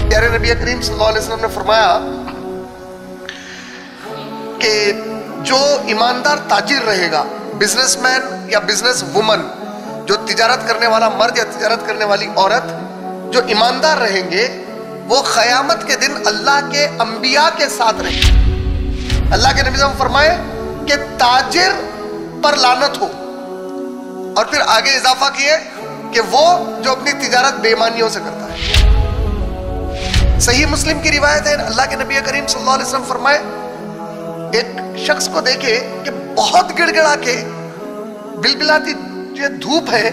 प्यारे नबी करीम सल्लल्लाहु अलैहि वसल्लम ने फरमाया कि जो ईमानदार ताजिर रहेगा, बिजनेसमैन या बिजनेस वुमन, जो तिजारत करने वाला मर्द या तिजारत करने वाली औरत, जो ईमानदार रहेंगे वो क़यामत के दिन अल्लाह के अंबिया के साथ रहेंगे। अल्लाह के नबी सल्लल्लाहु अलैहि वसल्लम फरमाए कि ताजिर पर लानत हो, और फिर आगे इजाफा किए कि वो जो अपनी तिजारत बेईमानियों से करता है। सही मुस्लिम की रिवायत है, अल्लाह के नबी करीम सल्लल्लाहु अलैहि वसल्लम फरमाए, एक शख्स को देखे कि बहुत गिड़गिड़ा के बिलबिलाती जो धूप है,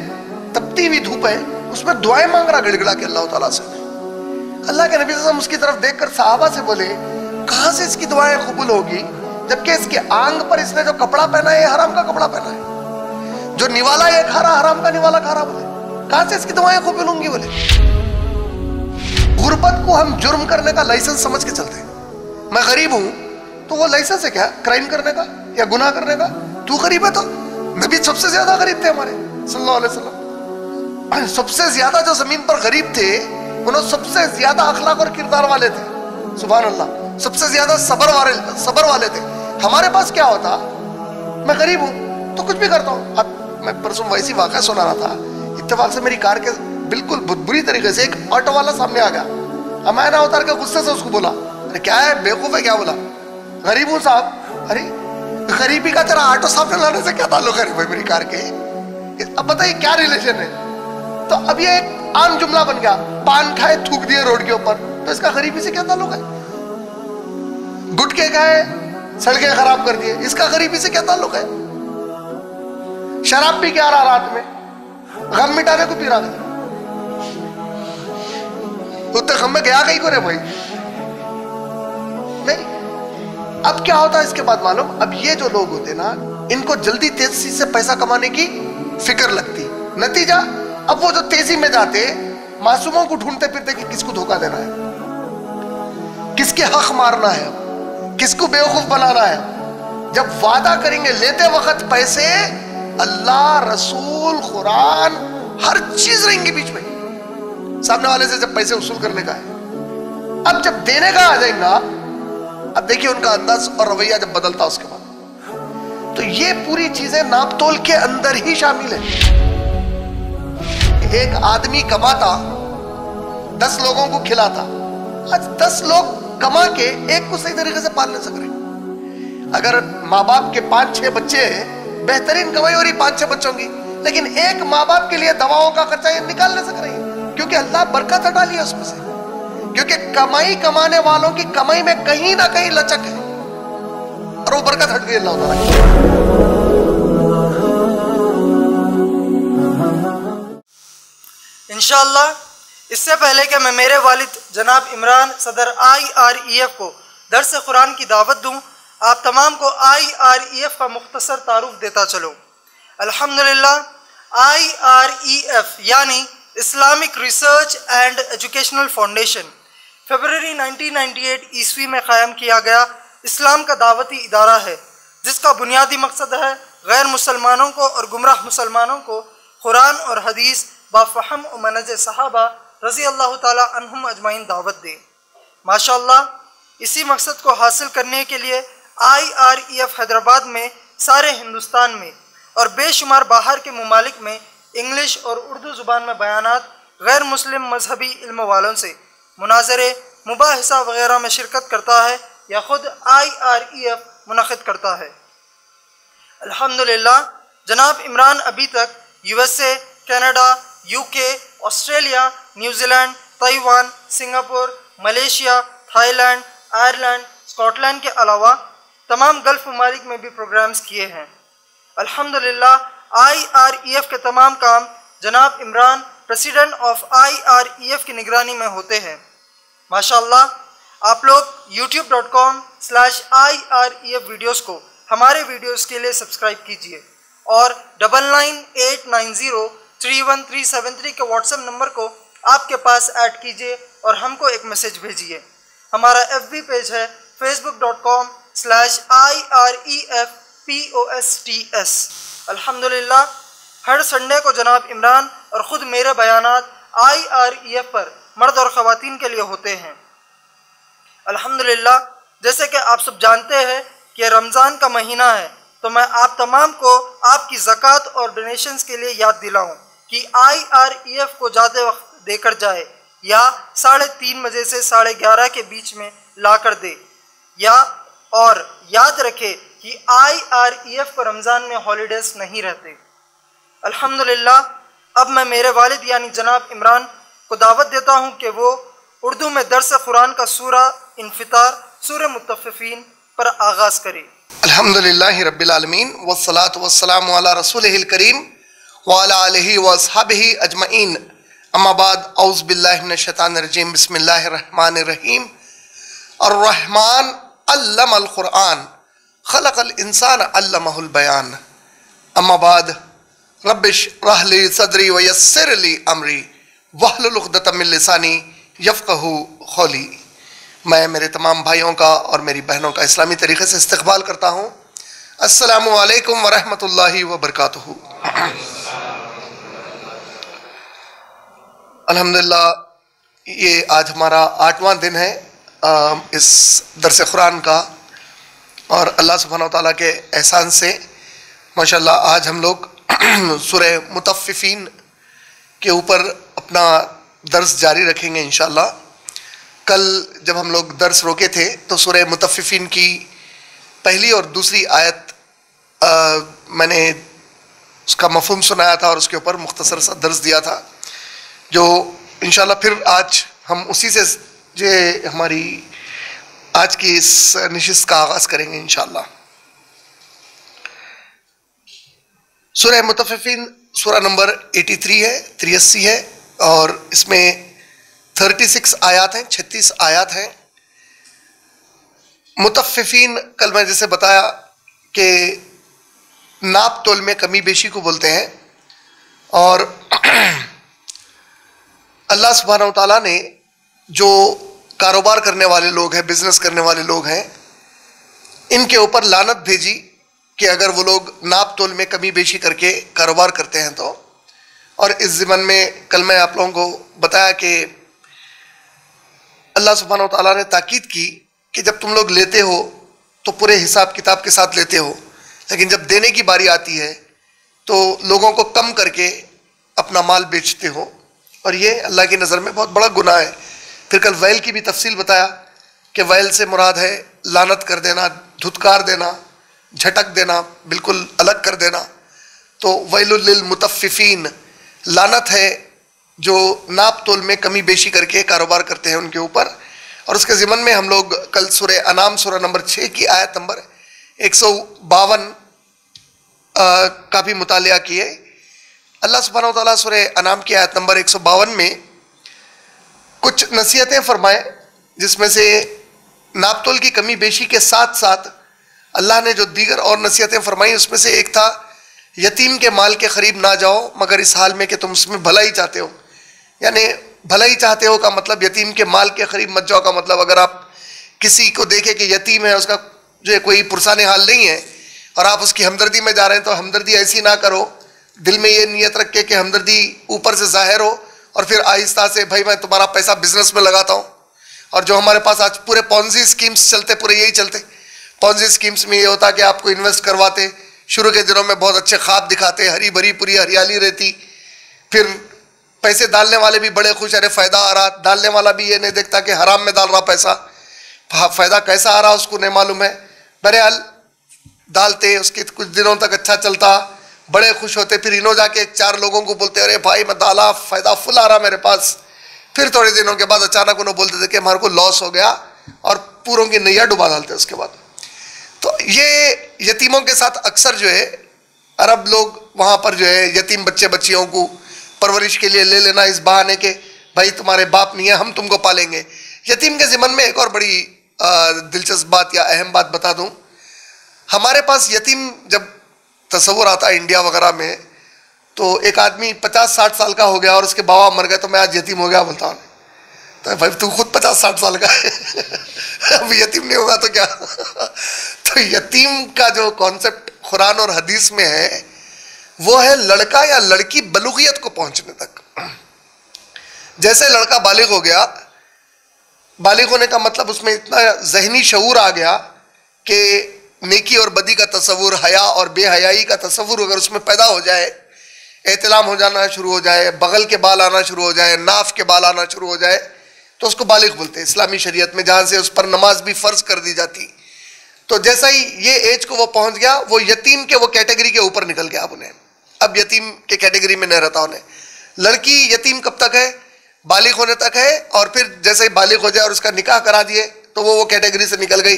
तपती हुई धूप है, उसमें दुआएं मांग रहा गिड़गिड़ा के अल्लाह ताला से। अल्लाह के नबी सल्लल्लाहु अलैहि वसल्लम उसकी तरफ देखकर सहाबा से बोले, कहां से इसकी दुआएं कबूल होगी जबकि इसके आंग पर इसने जो कपड़ा पहना है हराम का कपड़ा पहना है, जो निवाला ये खा रहा हराम का निवाला खा रहा। बोले कहां से इसकी दुआएं कबूल होंगी? बोले गुर्बत को हम जुर्म करने का लाइसेंस समझ के चलते हैं। मैं गरीब हूं तो वो लाइसेंस है क्या क्राइम करने का या गुनाह करने का? तू गरीब है तो नबी सबसे ज्यादा गरीब थे हमारे सल्लल्लाहु अलैहि वसल्लम। सबसे ज्यादा जो जमीन पर गरीब थे उन्होंने सबसे ज्यादा अखलाक और किरदार वाले थे, सुभान अल्लाह, सबसे ज्यादा सबर वाले थे। हमारे पास क्या होता, मैं गरीब हूं तो कुछ भी करता हूं। अब मैं परसों वैसी वाक़या सुना रहा था, इत्तेफाक से मेरी कार के बिल्कुल बुरी तरीके से एक ऑटो वाला सामने आ गया। अब मैं ना उतार के गुस्से से उसको बोला, अरे क्या है बेवकूफ है क्या? बोला गरीब हूं साहब। अरे गरीबी का तेरा ऑटो सामने लाने से क्या ताल्लुक है भाई मेरी कार के? अब बताइए क्या रिलेशन है? तो अब ये एक आम जुमला बन गया, पान खाए थूक दिए रोड के ऊपर, तो इसका गरीबी से क्या ताल्लुक है? गुटखे खाए सड़कें खराब कर दिए, इसका गरीबी से क्या ताल्लुक है? शराब पी के आ रहा रात में, गम मिटाने को पी रहा था, उतने गम में गया कहीं को रे भाई? नहीं। अब क्या होता है इसके बाद मालूम? अब ये जो लोग होते ना, इनको जल्दी तेजी से पैसा कमाने की फिक्र लगती, नतीजा अब वो जो तेजी में जाते मासूमों को ढूंढते फिरते कि किसको धोखा देना है, किसके हक मारना है, किसको बेवकूफ बनाना है। जब वादा करेंगे लेते वक्त पैसे, अल्लाह रसूल कुरान हर चीज रहेंगी बीच में, सामने वाले से जब पैसे वसूल करने का है। अब जब देने का आ जाएगा, अब देखिए उनका अंदाज और रवैया जब बदलता उसके बाद, तो ये पूरी चीजें नापतोल के अंदर ही शामिल है। एक आदमी कमाता 10 लोगों को खिलाता, आज 10 लोग कमा के एक को सही तरीके से पाल नहीं सक रहे। अगर माँ बाप के 5-6 बच्चे हैं, बेहतरीन कमाई हो रही 5-6 बच्चों की, लेकिन एक माँ बाप के लिए दवाओं का खर्चा ये निकाल नहीं सक रही, क्योंकि अल्लाह बरकत हटा लिया उसमें से। क्योंकि कमाई कमाने वालों की कमाई में कहीं ना कहीं लचक है, और वो बरकत हट गई अल्लाह ताला। इंशाअल्लाह इससे पहले कि मैं मेरे वालिद जनाब इमरान सदर IREF को दर्स कुरान की दावत दूं, आप तमाम को IREF का मुख्तसर तारुफ देता चलूं। अल्हम्दुलिल्लाह IREF यानी Islamic Research and Educational Foundation फरवरी 1998 ईस्वी में क़ायम किया गया इस्लाम का दावती इदारा है, जिसका बुनियादी मकसद है गैर मुसलमानों को और गुमराह मुसलमानों को कुरान और हदीस बाफ़हम व मनज सहाबा रज़ी अल्लाह ताला अन्हुम अजमाइन दावत दे। माशाअल्लाह इसी मकसद को हासिल करने के लिए IREF हैदराबाद में सारे हिंदुस्तान में और बेशुमार बाहर के ममालिक में इंग्लिश और उर्दू ज़ुबान में बयानात गैर मुस्लिम मजहबी इल्म वालों से मुनाज़रे मुबाहिसा वगैरह में शिरकत करता है या ख़ुद IREF मुनक़िद करता है। अल्हम्दुलिल्लाह जनाब इमरान अभी तक USA, Canada, UK, Australia, New Zealand, Taiwan, Singapore, Malaysia, Thailand, Ireland, Scotland के अलावा तमाम गल्फ़ ममालिक में भी प्रोग्राम्स किए हैं। अल्हम्दुलिल्लाह IREF के तमाम काम जनाब इमरान प्रेसिडेंट ऑफ IREF की निगरानी में होते हैं। माशाअल्लाह आप लोग youtube.com/IREF वीडियोस को हमारे वीडियोस के लिए सब्सक्राइब कीजिए और 9989031373 के व्हाट्सएप नंबर को आपके पास ऐड कीजिए और हमको एक मैसेज भेजिए। हमारा FB पेज है facebook.com/IREFPOSTS। अल्हम्दुलिल्लाह हर संडे को जनाब इमरान और ख़ुद मेरे बयानात IREF पर मर्द और ख़वातीन के लिए होते हैं। अल्हम्दुलिल्लाह, जैसे कि आप सब जानते हैं कि रमज़ान का महीना है, तो मैं आप तमाम को आपकी ज़कात और डोनेशंस के लिए याद दिलाऊं कि IREF को ज़्यादा वक्त देकर जाए या 3:30 बजे से 11:30 के बीच में ला कर दे, या और याद रखे कि IREF को रमज़ान में हॉलीडेज़ नहीं रहते। अल्हम्दुलिल्लाह, अब मैं मेरे वालिद यानी जनाब इमरान को दावत देता हूँ कि वो उर्दू में दर्स कुरान का सूरा इन्फितार, सूरह मुत्तफ़िफ़ीन पर आगाज़ करे। अल्हम्दुलिल्लाहि रब्बिल आलमीन वस्सलातु वस्सलामु अला रसूलिहिल करीम व अला आलिहि व अस्हाबिहि अजमईन, अम्मा बाद, औज़ु बिल्लाहि मिनश शैतानिर रजीम, बिस्मिल्लाहिर रहमानिर रहीम। अर्रहमान अल्लमल कुरआन खलक़ल इंसान अल्लमहुल बयान। अम्मा बाद, रब्बिश रहली सदरी व यस्सिर ली अमरी वहलुल उक़दतम मिन लिसानी यफ़क़हू क़ौली। मैं मेरे तमाम भाइयों का और मेरी बहनों का इस्लामी तरीक़े से इस्तक़बाल करता हूँ। अस्सलामु अलैकुम व रहमतुल्लाहि व बरकातुहू। अल्हम्दुलिल्लाह, ये आज हमारा 8वां दिन है इस दर्स कुरान का, और अल्लाह सुब्हानहू व तआला के एहसान से माशाअल्लाह आज हम लोग सूरह मुतफ़्फ़िफ़ीन के ऊपर अपना दर्स जारी रखेंगे इंशाअल्लाह। कल जब हम लोग दर्स रोके थे तो सूरह मुतफ़्फ़िफ़ीन की पहली और दूसरी आयत मैंने उसका मफ़हूम सुनाया था और उसके ऊपर मुख्तसर सा दर्स दिया था, जो इंशाअल्लाह फिर आज हम उसी से जो हमारी आज की इस नशिस्त का आगाज़ करेंगे इंशाअल्लाह। सूरह मुतफ़्फ़िफ़ीन सूरा नंबर 83 है, 83 है, और इसमें 36 आयात हैं, 36 आयात हैं। मुतफ़्फ़िफ़ीन कल मैं जैसे बताया कि नाप तोल में कमी बेशी को बोलते हैं, और अल्लाह सुब्हानहू व तआला ने जो कारोबार करने वाले लोग हैं, बिजनेस करने वाले लोग हैं, इनके ऊपर लानत भेजी कि अगर वो लोग नाप तोल में कमी बेशी करके कारोबार करते हैं तो। और इस ज़िमन में कल मैं आप लोगों को बताया कि अल्लाह सुब्हानहू व तआला ने ताकीद की कि जब तुम लोग लेते हो तो पूरे हिसाब किताब के साथ लेते हो, लेकिन जब देने की बारी आती है तो लोगों को कम करके अपना माल बेचते हो, और ये अल्लाह की नज़र में बहुत बड़ा गुनाह है। फिर कल वैल की भी तफसील बताया कि वैल से मुराद है लानत कर देना, धुतकार देना, झटक देना, बिल्कुल अलग कर देना। तो वैलुल लिल मुतफ़्फ़िफ़ीन, लानत है जो नाप तोल में कमी बेशी करके कारोबार करते हैं उनके ऊपर। और उसके ज़िमन में हम लोग कल सूरह अनाम सूरा नंबर 6 की आयत नंबर 152 का भी मुतालिया किए। अल्लाह सुब्हानहू व तआला सूरह अनाम की आयत नंबर 152 में कुछ नसीहतें फरमाए, जिसमें से नाप तोल की कमी बेशी के साथ साथ अल्लाह ने जो दीगर और नसीहतें फरमाई, उसमें से एक था यतीम के माल के करीब ना जाओ मगर इस हाल में कि तुम उसमें भला ही चाहते हो। यानी भला ही चाहते हो का मतलब यतीम के माल के करीब मत जाओ का मतलब, अगर आप किसी को देखें कि यतीम है, उसका जो है कोई पुरसाने हाल नहीं है, और आप उसकी हमदर्दी में जा रहे हैं, तो हमदर्दी ऐसी ना करो, दिल में ये नियत रख के कि हमदर्दी ऊपर से ज़ाहिर हो, और फिर आहिस्ता से भाई मैं तुम्हारा पैसा बिजनेस में लगाता हूँ। और जो हमारे पास आज पूरे पॉन्जी स्कीम्स चलते, पूरे यही चलते। पॉन्जी स्कीम्स में ये होता कि आपको इन्वेस्ट करवाते, शुरू के दिनों में बहुत अच्छे ख्वाब दिखाते, हरी भरी पूरी हरियाली रहती, फिर पैसे डालने वाले भी बड़े खुश, अरे फ़ायदा आ रहा, डालने वाला भी ये नहीं देखता कि हराम में डाल रहा पैसा, फ़ायदा कैसा आ रहा उसको नहीं मालूम है। बहरहाल डालते, उसके कुछ दिनों तक अच्छा चलता, बड़े खुश होते, फिर इन्हों जाके 4 लोगों को बोलते, अरे भाई मैं डाला, फ़ायदा फुल आ रहा मेरे पास। फिर थोड़े दिनों के बाद अचानक उन्होंने बोलते थे कि हमारे को लॉस हो गया, और पूरों की नैया डुबा डालते उसके बाद। तो ये यतीमों के साथ अक्सर जो है अरब लोग वहाँ पर जो है यतीम बच्चे बच्चियों को परवरिश के लिए ले लेना, इस बहाने के भाई तुम्हारे बाप नहीं है, हम तुमको पालेंगे। यतीम के ज़िमन में एक और बड़ी दिलचस्प बात या अहम बात बता दूँ। हमारे पास यतीम जब तस्वुर आता है इंडिया वगैरह में, तो एक आदमी 50-60 साल का हो गया और उसके बाबा मर गए तो मैं आज यतीम हो गया बोलता हूँ। तो भाई तू खुद 50-60 साल का है अब यतीम नहीं होगा तो क्या तो यतीम का जो कॉन्सेप्ट कुरान और हदीस में है वो है लड़का या लड़की बलूगियत को पहुंचने तक। जैसे लड़का बालिग हो गया, बालिग होने का मतलब उसमें इतना जहनी शऊर आ गया कि नेकी और बदी का तस्वुर, हया और बेहयाई का तस्वुर अगर उसमें पैदा हो जाए, एहतिलाम हो जाना शुरू हो जाए, बगल के बाल आना शुरू हो जाए, नाफ के बाल आना शुरू हो जाए, तो उसको बालिग बोलते हैं इस्लामी शरीयत में, जहाँ से उस पर नमाज भी फ़र्ज कर दी जाती। तो जैसा ही ये एज को वो पहुँच गया, वो यतीम के वो कैटेगरी के ऊपर निकल गया। अब उन्हें अब यतीम के कैटेगरी में नहीं रहता उन्हें। लड़की यतीम कब तक है? बालिग होने तक है, और फिर जैसे ही बालिग हो जाए और उसका निकाह करा दिए तो वो कैटेगरी से निकल गई।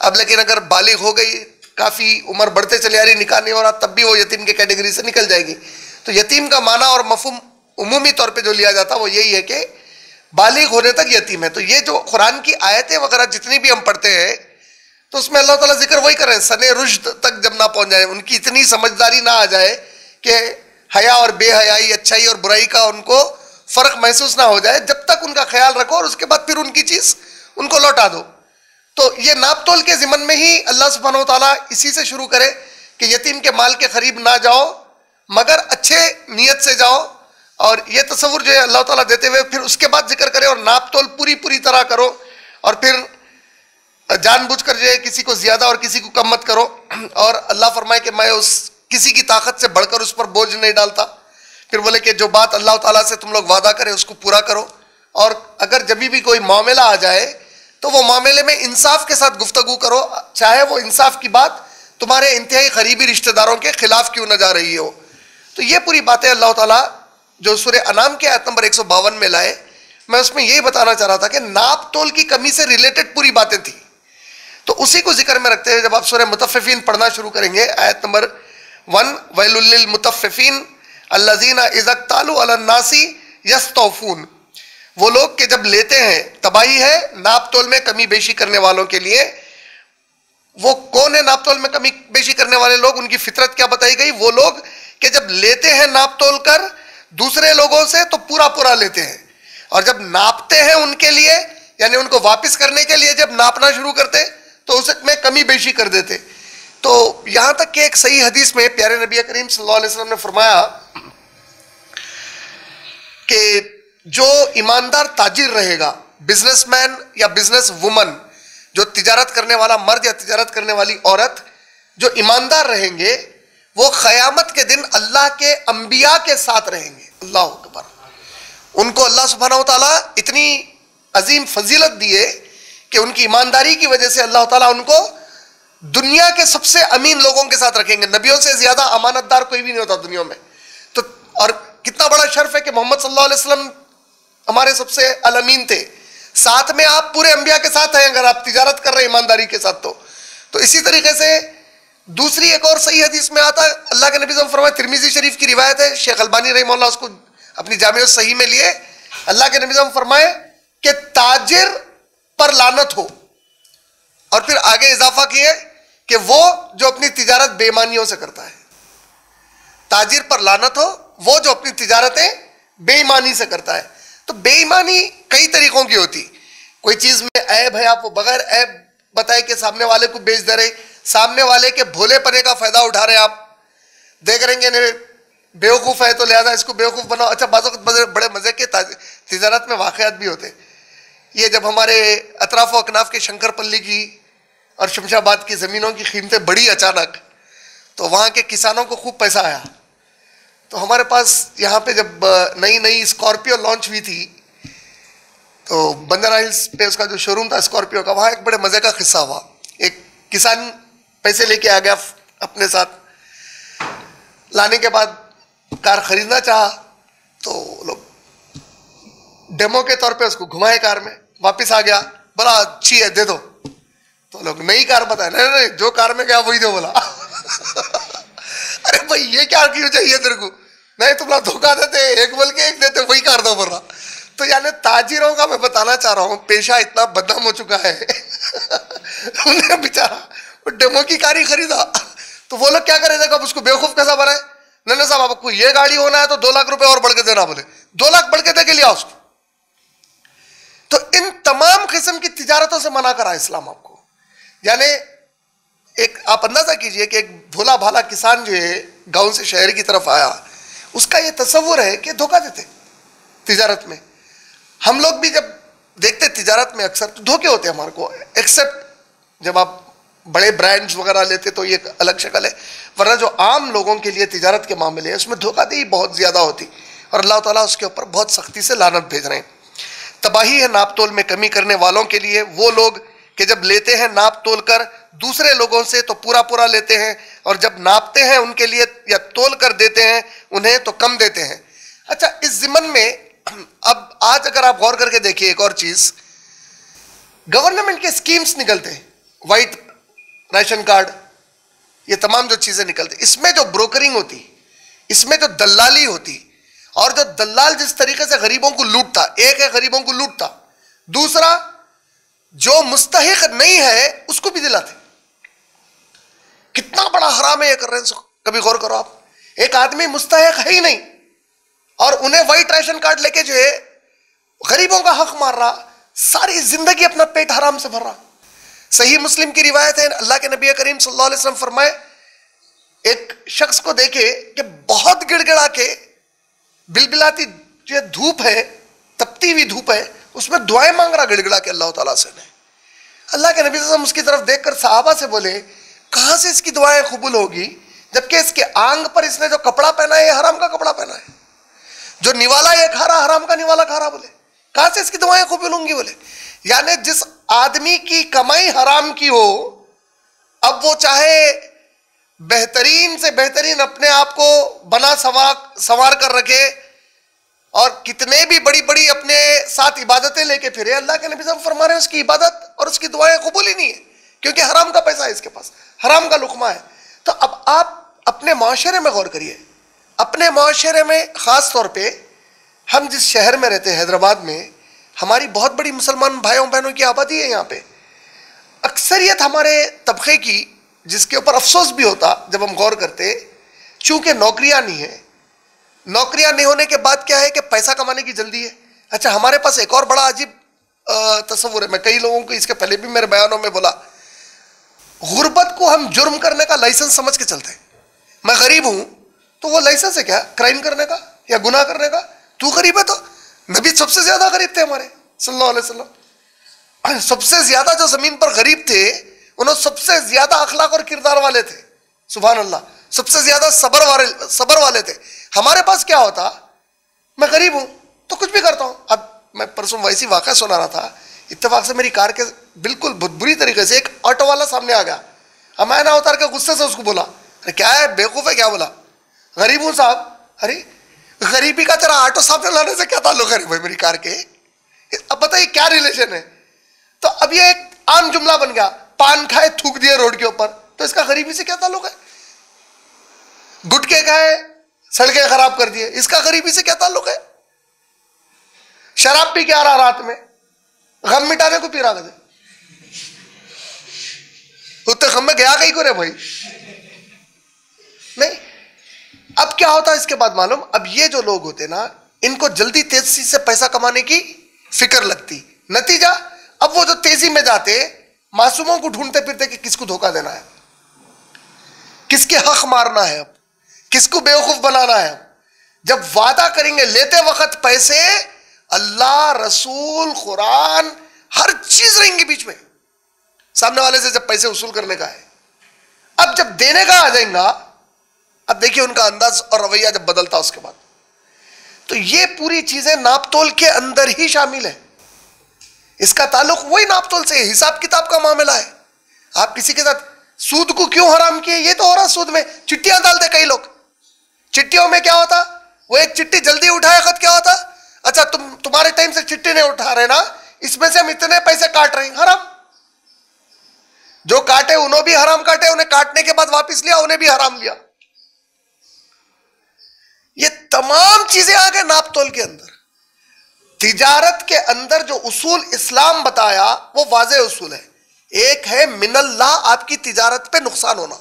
अब लेकिन अगर बालिग हो गई, काफ़ी उम्र बढ़ते चले आ रही, निकाह नहीं हो रहा, तब भी वो यतीम के कैटेगरी से निकल जाएगी। तो यतीम का माना और मफहूम उमूमी तौर पे जो लिया जाता है वो यही है कि बालिग होने तक यतीम है। तो ये जो कुरान की आयतें वगैरह जितनी भी हम पढ़ते हैं, तो उसमें अल्लाह ताला जिक्र वही कर रहे हैं, सने रुश्द तक जब ना पहुंच जाए, उनकी इतनी समझदारी ना आ जाए कि हया और बेहयाई, अच्छाई और बुराई का उनको फ़र्क महसूस ना हो जाए, जब तक उनका ख्याल रखो और उसके बाद फिर उनकी चीज़ उनको लौटा दो। तो ये नाप तोल के ज़िमन में ही अल्लाह सुब्हानहू व तआला इसी से शुरू करे कि यतीम के माल के करीब ना जाओ, मगर अच्छे नीयत से जाओ। और ये तस्वुर जो है अल्लाह ताला देते हुए फिर उसके बाद जिक्र करे, और नाप तोल पूरी तरह करो, और फिर जानबूझकर जो है किसी को ज़्यादा और किसी को कम मत करो। और अल्लाह फरमाए कि मैं उस किसी की ताकत से बढ़कर उस पर बोझ नहीं डालता। फिर बोले कि जो बात अल्लाह ताला से तुम लोग वादा करें उसको पूरा करो, और अगर जब भी कोई मामला आ जाए तो वो मामले में इंसाफ के साथ गुफ्तगू करो, चाहे वो इंसाफ की बात तुम्हारे इंतहाई करीबी रिश्तेदारों के खिलाफ क्यों न जा रही हो। तो ये पूरी बातें अल्लाह ताला जो सूरह अनाम के आयत नंबर 152 में लाए, मैं उसमें यही बताना चाह रहा था कि नाप तोल की कमी से रिलेटेड पूरी बातें थी। तो उसी को जिक्र में रखते हुए जब आप सूरह मुतफ़्फ़िफ़ीन पढ़ना शुरू करेंगे, आयत नंबर 1, वैलुल लिल मुतफ़्फ़िफ़ीन अल्लज़ीना इज़ा इक्तालू अलन नासी यस्तौफ़ून, वो लोग के जब लेते हैं, तबाही है नाप तोल में कमी बेशी करने वालों के लिए। वो कौन है नाप तोल में कमी बेशी करने वाले लोग? उनकी फितरत क्या बताई गई? वो लोग कि जब लेते हैं नाप तोल कर दूसरे लोगों से तो पूरा लेते हैं, और जब नापते हैं उनके लिए, यानी उनको वापस करने के लिए जब नापना शुरू करते तो उसमें कमी बेशी कर देते। तो यहां तक कि एक सही हदीस में प्यारे नबी करीम सल्लल्लाहु अलैहि वसल्लम ने फरमाया कि जो ईमानदार ताजिर रहेगा, बिजनेसमैन या बिजनेस वुमन, जो तिजारत करने वाला मर्द या तिजारत करने वाली औरत जो ईमानदार रहेंगे, वो क़यामत के दिन अल्लाह के अंबिया के साथ रहेंगे। अल्लाह अकबर। उनको अल्लाह सुब्हानहू व तआला इतनी अजीम फजीलत दिए कि उनकी ईमानदारी की वजह से अल्लाह ताला उनको दुनिया के सबसे अमीन लोगों के साथ रखेंगे। नबियों से ज्यादा अमानतदार कोई भी नहीं होता दुनिया में। तो और कितना बड़ा शर्फ है कि मोहम्मद सल्लल्लाहु अलैहि वसल्लम हमारे सबसे अल-अमीन थे, साथ में आप पूरे अंबिया के साथ हैं अगर आप तिजारत कर रहे हैं ईमानदारी के साथ। तो इसी तरीके से दूसरी एक और सही हदीस में आता है, अल्लाह के नबी फरमाए, तिरमिजी शरीफ की रिवायत है, शेख अलबानी रहमतुल्लाह उसको अपनी जामिया सही में लिए, अल्लाह के नबी फरमाए कि ताजिर पर लानत हो, और फिर आगे इजाफा किए कि वो जो अपनी तिजारत बेईमानियों से करता है। ताजिर पर लानत हो, वो जो अपनी तिजारतें बेईमानी से करता है। तो बेईमानी कई तरीकों की होती, कोई चीज में ऐब है, आप वो बगैर ऐब बताए कि सामने वाले को बेच दे रहे, सामने वाले के भोलेपने का फायदा उठा रहे। आप देख रहेंगे बेवकूफ़ है तो लिहाजा इसको बेवकूफ़ बनाओ। अच्छा, बड़े मज़े के तिजारत में वाक़यात भी होते। ये जब हमारे अतराफ़ व अकनाफ के शंकरपल्ली की और शमशाबाद की ज़मीनों की कीमतें बढ़ी अचानक, तो वहाँ के किसानों को खूब पैसा आया। तो हमारे पास यहाँ पे जब नई स्कॉर्पियो लॉन्च हुई थी, तो बंजारा हिल्स पे उसका जो शोरूम था स्कॉर्पियो का, वहाँ एक बड़े मज़े का किस्सा हुआ। एक किसान पैसे लेके आ गया अपने साथ, लाने के बाद कार खरीदना चाहा, तो लोग डेमो के तौर पे उसको घुमाए कार में, वापस आ गया, बोला अच्छी है दे दो। तो लोग नई कार बताए, नहीं जो कार में गया वही दो बोला। अरे भाई ये क्या क्यों चाहिए तेरे को? नहीं तुम लोग धोखा देते, एक बोल के एक देते, वही कार दो बोल रहा। तो यानी ताजिरों का मैं बताना चाह रहा हूँ पेशा इतना बदनाम हो चुका है। उन्हें बेचारा वो डेमो की कार ही खरीदा, तो वो लोग क्या करेंगे, कब उसको बेवकूफ कैसा बनाए? नहीं साहब आपको ये गाड़ी होना है तो 2 लाख रुपए और बढ़ के देना, बोले 2 लाख बढ़ के दे के लिया उसको। तो इन तमाम किस्म की तिजारतों से मना करा इस्लाम आपको। यानी एक आप अंदाजा कीजिए कि एक भोला भाला किसान जो है गांव से शहर की तरफ आया, उसका ये तस्वुर है कि धोखा देते तिजारत में। हम लोग भी जब देखते तिजारत में अक्सर तो धोखे होते हैं हमारे को, एक्सेप्ट जब आप बड़े ब्रांड्स वगैरह लेते तो ये अलग शक्ल है, वरना जो आम लोगों के लिए तिजारत के मामले हैं उसमें धोखाधड़ी बहुत ज़्यादा होती और अल्लाह ताला उसके ऊपर बहुत सख्ती से लानत भेज रहे हैं। तबाही है नाप तोल में कमी करने वालों के लिए, वो लोग कि जब लेते हैं नाप तोल कर दूसरे लोगों से तो पूरा पूरा लेते हैं और जब नापते हैं उनके लिए या तोल कर देते हैं उन्हें तो कम देते हैं। अच्छा, इस ज़िमन में अब आज अगर आप गौर करके देखिए एक और चीज़, गवर्नमेंट के स्कीम्स निकलते हैं, वाइट राशन कार्ड, ये तमाम जो चीज़ें निकलती, इसमें जो ब्रोकरिंग होती, इसमें जो दलाली होती, और जो दलाल जिस तरीके से गरीबों को लूटता, एक है गरीबों को लूटता, दूसरा जो मुस्तहिक नहीं है उसको भी दिलाते। कितना बड़ा हराम है ये कर रहे हैं, कभी गौर करो आप। एक आदमी मुस्तहिक है ही नहीं और उन्हें वाइट राशन कार्ड लेके जो है गरीबों का हक मार रहा, सारी जिंदगी अपना पेट हराम से भर रहा। सही मुस्लिम की रिवायत है, अल्लाह के नबी करीम सल्लल्लाहु अलैहि वसल्लम फरमाए, एक शख्स को देखे कि बहुत गिड़गिड़ा के बिलबिलाती जो धूप है, तपती हुई धूप है, उसमें दुआएं मांग रहा गिड़गिड़ा के अल्लाह ताला से। ने अल्लाह के नबी सल्लल्लाहु अलैहि वसल्लम उसकी तरफ देखकर सहाबा से बोले, कहां से इसकी दुआएं कबूल होगी जबकि इसके आंग पर इसने जो कपड़ा पहना है ये हराम का कपड़ा पहना है, जो निवाला ये खा रहा हराम का निवाला खा रहा। बोले कहां से इसकी दुआएं कबूल होंगी? बोले यानी जिस आदमी की कमाई हराम की हो, अब वो चाहे बेहतरीन से बेहतरीन अपने आप को बना संवार कर रखे और कितने भी बड़ी बड़ी अपने साथ इबादतें लेके फिरे, अल्लाह के नबी साहब फरमा रहे हैं उसकी इबादत और उसकी दुआएं कबूल ही नहीं है, क्योंकि हराम का पैसा है इसके पास, हराम का लुकमा है। तो अब आप अपने माशरे में गौर करिए, अपने माशरे में ख़ास तौर पे हम जिस शहर में रहते हैं हैदराबाद में, हमारी बहुत बड़ी मुसलमान भाइयों बहनों की आबादी है यहाँ पे। अक्सरियत हमारे तबके की, जिसके ऊपर अफसोस भी होता जब हम गौर करते, चूँकि नौकरियाँ नहीं है, नौकरियाँ नहीं होने के बाद क्या है कि पैसा कमाने की जल्दी है। अच्छा, हमारे पास एक और बड़ा अजीब तस्वुर है, मैं कई लोगों को इसके पहले भी मेरे बयानों में बोला, गुर्बत को हम जुर्म करने का लाइसेंस समझ के चलते हैं। मैं गरीब हूँ तो वो लाइसेंस है क्या क्राइम करने का या गुनाह करने का? तू गरीब है तो नबी सबसे ज्यादा गरीब थे हमारे सल्लल्लाहु अलैहि वसल्लम, सबसे ज्यादा जो जमीन पर गरीब थे उन्होंने सबसे ज्यादा अखलाक और किरदार वाले थे, सुभान अल्लाह, सबसे ज्यादा सबर वाले थे। हमारे पास क्या होता, मैं गरीब हूं तो कुछ भी करता हूं। अब मैं परसों वैसी वाक़या सुना रहा था, इत्तेफाक से मेरी कार के बिल्कुल बहुत बुरी तरीके से एक ऑटो वाला सामने आ गया। अब मैं ना उतार के गुस्से से उसको बोला, अरे क्या है बेवकूफ़ है क्या? बोला गरीब हूँ साहब। अरे गरीबी का तेरा ऑटो सामने लाने से क्या ताल्लुक है भाई मेरी कार के? अब बताइए क्या रिलेशन है? तो अब ये एक आम जुमला बन गया, पान खाए थूक दिए रोड के ऊपर, तो इसका गरीबी से क्या ताल्लुक है? गुटखे खाए सड़कें खराब कर दिए, इसका गरीबी से क्या ताल्लुक है? शराब पी के आ रहा रात में, गम मिटाने को पी रहा था, उतने गम में गया कहीं को रे भाई नहीं। अब क्या होता है इसके बाद मालूम, अब ये जो लोग होते ना, इनको जल्दी तेजी से पैसा कमाने की फिक्र लगती, नतीजा अब वो जो तेजी में जाते मासूमों को ढूंढते फिरते कि किसको धोखा देना है, किसके हक मारना है, अब किसको बेवकूफ बनाना है। जब वादा करेंगे लेते वक्त पैसे, अल्लाह रसूल कुरान हर चीज रहेंगी बीच में, सामने वाले से जब पैसे वसूल करने का है। अब जब देने का आ जाएगा, अब देखिए उनका अंदाज और रवैया जब बदलता उसके बाद, तो ये पूरी चीजें नापतोल के अंदर ही शामिल है। इसका ताल्लुक वही नापतोल से, हिसाब किताब का मामला है। आप किसी के साथ सूद को क्यों हराम किए, ये तो हो रहा सूद में चिट्ठियां डालते कई लोग। चिट्ठियों में क्या होता, वो एक चिट्ठी जल्दी उठाए खत क्या होता, अच्छा तुम्हारे टाइम से चिट्ठी नहीं उठा रहे ना, इसमें से हम इतने पैसे काट रहे हैं, हराम। जो काटे उन्होंने भी हराम काटे, उन्हें काटने के बाद वापिस लिया, उन्हें भी हराम लिया। ये तमाम चीजें आ गए नापतोल के अंदर। तिजारत के अंदर जो उसूल इस्लाम बताया वो वाज़े उसूल है। एक है मिनल्लाह, आपकी तिजारत पे नुकसान होना।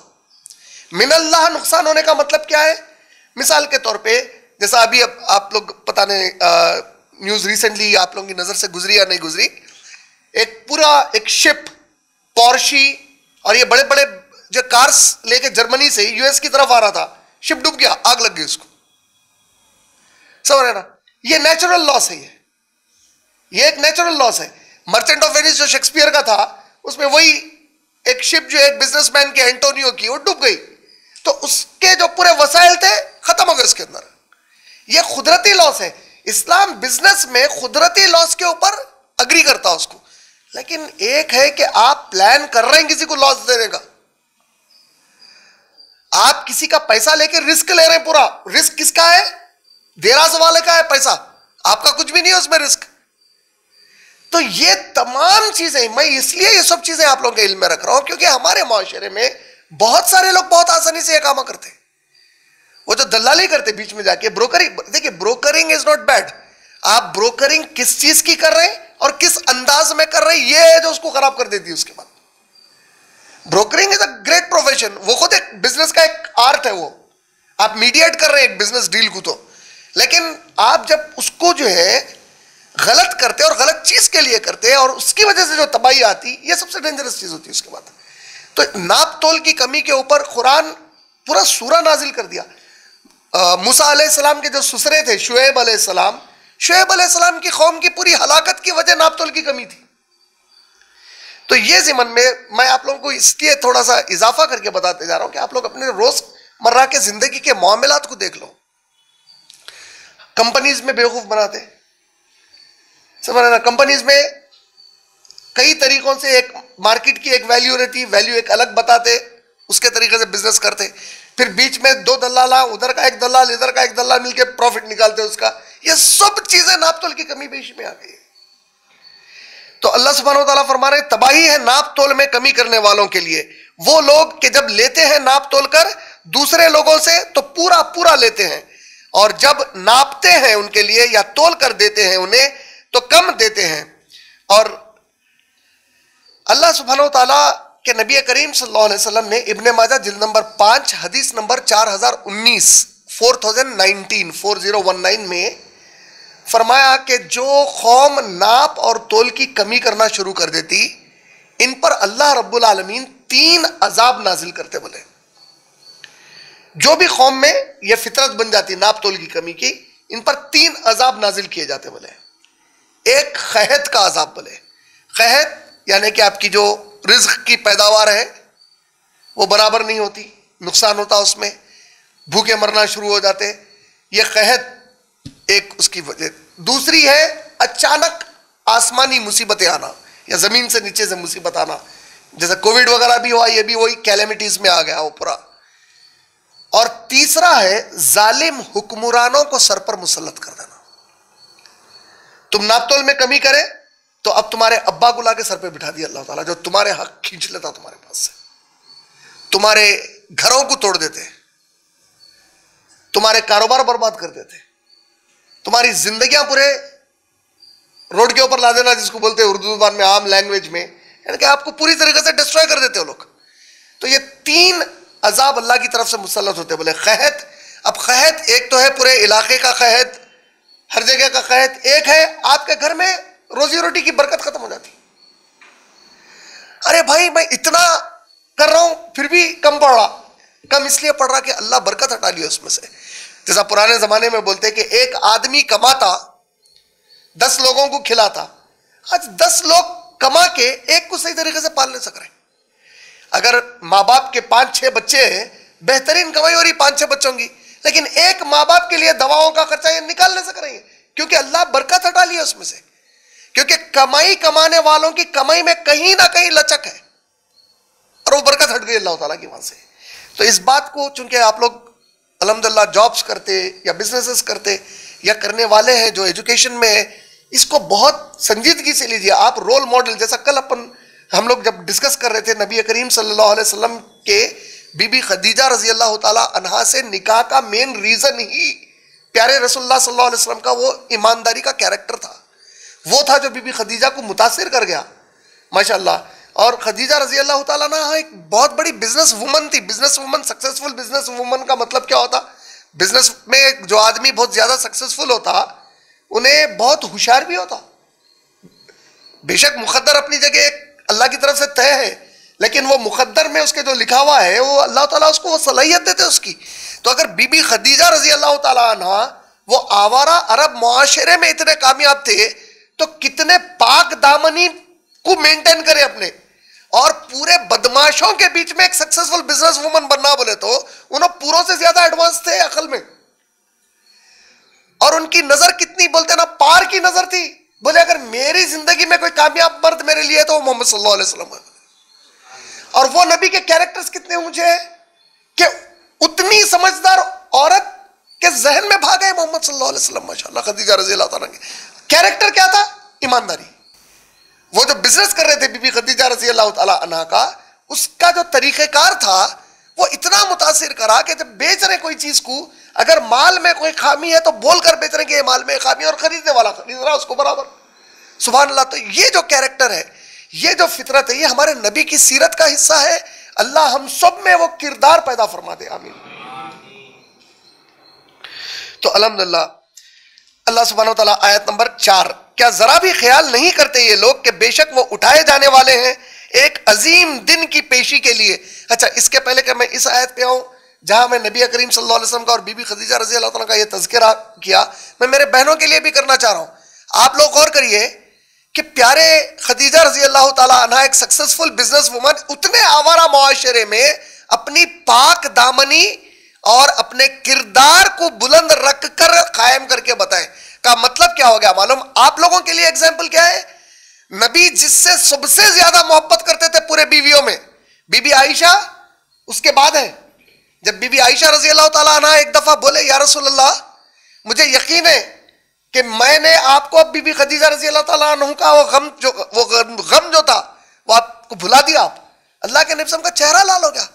मिनल्लाह नुकसान होने का मतलब क्या है? मिसाल के तौर पे जैसा अभी अब आप लोग पता नहीं न्यूज रिसेंटली आप लोगों की नजर से गुजरी या नहीं गुजरी, एक पूरा एक शिप पोर्शी और ये बड़े बड़े जो कार्स लेके जर्मनी से यूएस की तरफ आ रहा था, शिप डूब गया, आग लग गई उसको, समझ रहे ना? ये नेचुरल लॉस है। ये एक नेचुरल लॉस है। मर्चेंट ऑफ वेनिस जो शेक्सपियर का था, उसमें वही एक शिप जो एक बिजनेसमैन की एंटोनियो की, वो डूब गई, तो उसके जो पूरे वसाइल थे खत्म हो गए उसके अंदर। ये कुदरती लॉस है। इस्लाम बिजनेस में कुदरती लॉस के ऊपर अग्री करता है उसको, लेकिन एक है कि आप प्लान कर रहे हैं किसी को लॉस देने का, आप किसी का पैसा लेके रिस्क ले रहे हैं। पूरा रिस्क किसका है? देराज वाले का है पैसा, आपका कुछ भी नहीं है उसमें रिस्क। तो ये तमाम चीजें, मैं इसलिए ये सब चीजें आप लोगों के इल्म में रख रहा हूं क्योंकि हमारे माशरे में बहुत सारे लोग बहुत आसानी से ये काम करते हैं। वो जो दलाली करते बीच में जाके ब्रोकरिंग, देखिए ब्रोकरिंग इज नॉट बैड, आप ब्रोकरिंग किस चीज की कर रहे हैं और किस अंदाज में कर रहे हैं, ये है जो उसको खराब कर देती है। उसके बाद brokering is a great profession, वो खुद एक बिजनेस का एक आर्ट है। वो आप मीडिएट कर रहे हैं एक बिजनेस डील को, तो लेकिन आप जब उसको जो है गलत करते और गलत चीज के लिए करते और उसकी वजह से जो तबाही आती, ये सबसे डेंजरस चीज होती है। उसके बाद तो नाप तोल की कमी के ऊपर कुरान पूरा सूरा नाजिल कर दिया। मूसा अलैहिस्सलाम के जो ससुरे थे शुएब अलैहिस्सलाम की कौम की पूरी हलाकत की वजह नाप तोल की कमी थी। तो ये ज़िमन में मैं आप लोगों को इसलिए थोड़ा सा इजाफा करके बताते जा रहा हूं कि आप लोग अपने रोजमर्रा के जिंदगी के मामलात को देख लो। कंपनीज में बेवकूफ बनाते, समझ ना, कंपनीज में कई तरीकों से एक मार्केट की एक वैल्यू रहती, वैल्यू एक अलग बताते, उसके तरीके से बिजनेस करते, फिर बीच में दो दलाल, उधर का एक दलाल इधर का एक दलाल मिलके प्रॉफिट निकालते उसका। ये सब चीजें नापतोल की कमी पेशी में आ गई। तो अल्लाह सुब्हानहू व तआला फरमा रहे तबाही है नाप तोल में कमी करने वालों के लिए। वो लोग कि जब लेते हैं नाप तोल कर दूसरे लोगों से तो पूरा पूरा लेते हैं, और जब नापते हैं उनके लिए या तोल कर देते हैं उन्हें तो कम देते हैं। और अल्लाह सुब्हानहू व तआला के नबी करीम सल्लल्लाहु अलैहि वसल्लम ने इब्ने माजा जिल्द नंबर 5 हदीस नंबर 4019 में फरमाया कि जो कौम नाप और तोल की कमी करना शुरू कर देती, इन पर अल्लाह रब्बुल आलमीन 3 अजाब नाजिल करते। बोले जो भी कौम में यह फितरत बन जाती नाप तोल की कमी की, इन पर 3 अजाब नाजिल किए जाते। बोले एक खहत का अजाब, बोले खहत यानी कि आपकी जो रिज्क की पैदावार है वो बराबर नहीं होती, नुकसान होता उसमें, भूखे मरना शुरू हो जाते, ये कहत एक उसकी वजह। दूसरी है अचानक आसमानी मुसीबतें आना या जमीन से नीचे से मुसीबत आना, जैसे कोविड वगैरह भी हुआ, ये भी वही कैलेमिटीज में आ गया वो पूरा। और तीसरा है जालिम हुक्मरानों को सर पर मुसल्लत कर देना। तुम नापतोल में कमी करे तो अब तुम्हारे अब्बा को लाके सर पे बिठा दिया अल्लाह ताला, जो तुम्हारे हक खींच लेता तुम्हारे पास से, तुम्हारे घरों को तोड़ देते, तुम्हारे कारोबार बर्बाद कर देते, तुम्हारी जिंदगियां पूरे रोड के ऊपर ला देना, जिसको बोलते हैं उर्दू जुबान में आम लैंग्वेज में, यानी कि आपको पूरी तरीके से डिस्ट्रॉय कर देते हो लोग। तो ये 3 अजाब अल्लाह की तरफ से मुसल्लत होते। बोले कहत, अब कहत एक तो है पूरे इलाके का कहत, हर जगह का कहत, एक है आपके घर में रोजी रोटी की बरकत खत्म हो जाती। अरे भाई मैं इतना कर रहा हूं फिर भी कम पड़ रहा, कम इसलिए पड़ रहा कि अल्लाह बरकत हटा लिया उसमें से। जैसा पुराने जमाने में बोलते कि एक आदमी कमाता 10 लोगों को खिलाता, आज 10 लोग कमा के एक को सही तरीके से पाल नहीं सक रहे। अगर माँ बाप के 5-6 बच्चे हैं, बेहतरीन कमाई हो रही 5-6 बच्चों की, लेकिन एक माँ बाप के लिए दवाओं का खर्चा ये निकाल नहीं सक रही है, क्योंकि अल्लाह बरकत हटा लिया उसमें से। क्योंकि कमाई कमाने वालों की कमाई में कहीं ना कहीं लचक है और वो बरकत हट गई अल्लाह ताला की वहां से। तो इस बात को चूंकि आप लोग अल्हम्दुलिल्लाह जॉब्स करते या बिजनेसेस करते या करने वाले हैं जो एजुकेशन में है, इसको बहुत संजीदगी से लीजिए। आप रोल मॉडल, जैसा कल हम लोग जब डिस्कस कर रहे थे नबी करीम सल्लल्लाहु अलैहि वसल्लम के बीबी खदीजा रजी अल्लाह ताला अन्हा से निकाह का मेन रीजन ही प्यारे रसूलुल्लाह सल्लल्लाहु अलैहि वसल्लम का वो ईमानदारी का कैरेक्टर था। वो था जो बीबी खदीजा को मुतासिर कर गया माशाअल्लाह। और खदीजा रजी अल्लाह ताला ना एक बहुत बड़ी बिजनेस वुमन थी। Business woman, successful business woman का मतलब क्या होता? बिजनेस में जो आदमी बहुत ज्यादा सक्सेसफुल होता, उन्हें बहुत होशियार भी होता। बेशक मुकद्दर अपनी जगह एक अल्लाह की तरफ से तय है, लेकिन वो मुकद्दर में उसके जो लिखा हुआ है वो अल्लाह ताला उसको वो सलाहियत देते उसकी। तो अगर बीबी खदीजा रजी अल्लाह ताला अन्हा वो आवारा अरब मुआशरे में इतने कामयाब थे, तो कितने पाक दामनी को मेंटेन करे अपने, और पूरे बदमाशों के बीच में एक सक्सेसफुल बिजनेस वुमन बनना बोले तो उन्होंने पूरों से ज्यादा एडवांस थे अकल में। और उनकी नजर कितनी बोलते ना पार की नजर थी। बोले अगर मेरी जिंदगी में कोई कामयाब मर्द मेरे लिए तो मोहम्मद सल्लल्लाहु अलैहि वसल्लम है। और वो नबी के कैरेक्टर्स कितने ऊंचे हैं कि उतनी समझदार औरत के जहन में भाग गए मोहम्मद सल्लल्लाहु अलैहि वसल्लम। माशाअल्लाह खदीजा रज़ी अल्लाह तआला के कैरेक्टर क्या था? ईमानदारी। वो जो बिजनेस कर रहे थे बीबी खदीजा रज़ी अल्लाह तआला अन्हा का, उसका जो तरीक़ेकार था वो इतना मुतासिर करा कि जब बेच रहे कोई चीज को, अगर माल में कोई खामी है तो बोलकर बेच रहे कि ये माल में खामी है, और खरीदने वाला खरीद रहा उसको बराबर। सुभान अल्लाह। तो ये जो कैरेक्टर है, ये जो फितरत है, ये हमारे नबी की सीरत का हिस्सा है। अल्लाह हम सब में वो किरदार पैदा फरमा दे, आमीन। तो अल्हम्दुलिल्लाह, अल्लाह सुब्हानहू व तआला आयत नंबर 4, क्या जरा भी ख्याल नहीं करते ये लोग कि बेशक वो उठाए जाने वाले हैं एक अजीम दिन की पेशी के लिए। अच्छा, इसके पहले कि मैं इस आयत पे आऊं जहां मैं नबी करीम सल्लल्लाहु अलैहि वसल्लम का और बीबी खदीजा रज़ी अल्लाह तआला का ये तज़किरा किया, मैं मेरे बहनों के लिए भी करना चाह रहा हूं। आप लोग गौर करिए कि प्यारे खदीजा रज़ी अल्लाह तआला अन्हा एक सक्सेसफुल बिजनेस वुमन उतने आवारा मुआशरे में अपनी पाक दामनी और अपने किरदार को बुलंद रख कर कायम करके बताएं। का मतलब क्या हो गया मालूम? आप लोगों के लिए एग्जाम्पल क्या है? नबी जिससे सबसे ज्यादा मोहब्बत करते थे पूरे बीवियों में, बीबी आयशा उसके बाद है। जब बीबी आयशा रजी अल्लाह ताला अन्हा एक दफा बोले, या रसूल अल्लाह, मुझे यकीन है कि मैंने आपको अब बीबी खदीजा रजी अल्लाह ताला अन्हा का वो गम जो था वो आपको भुला दिया। आप अल्लाह के नबी का चेहरा लाल हो गया।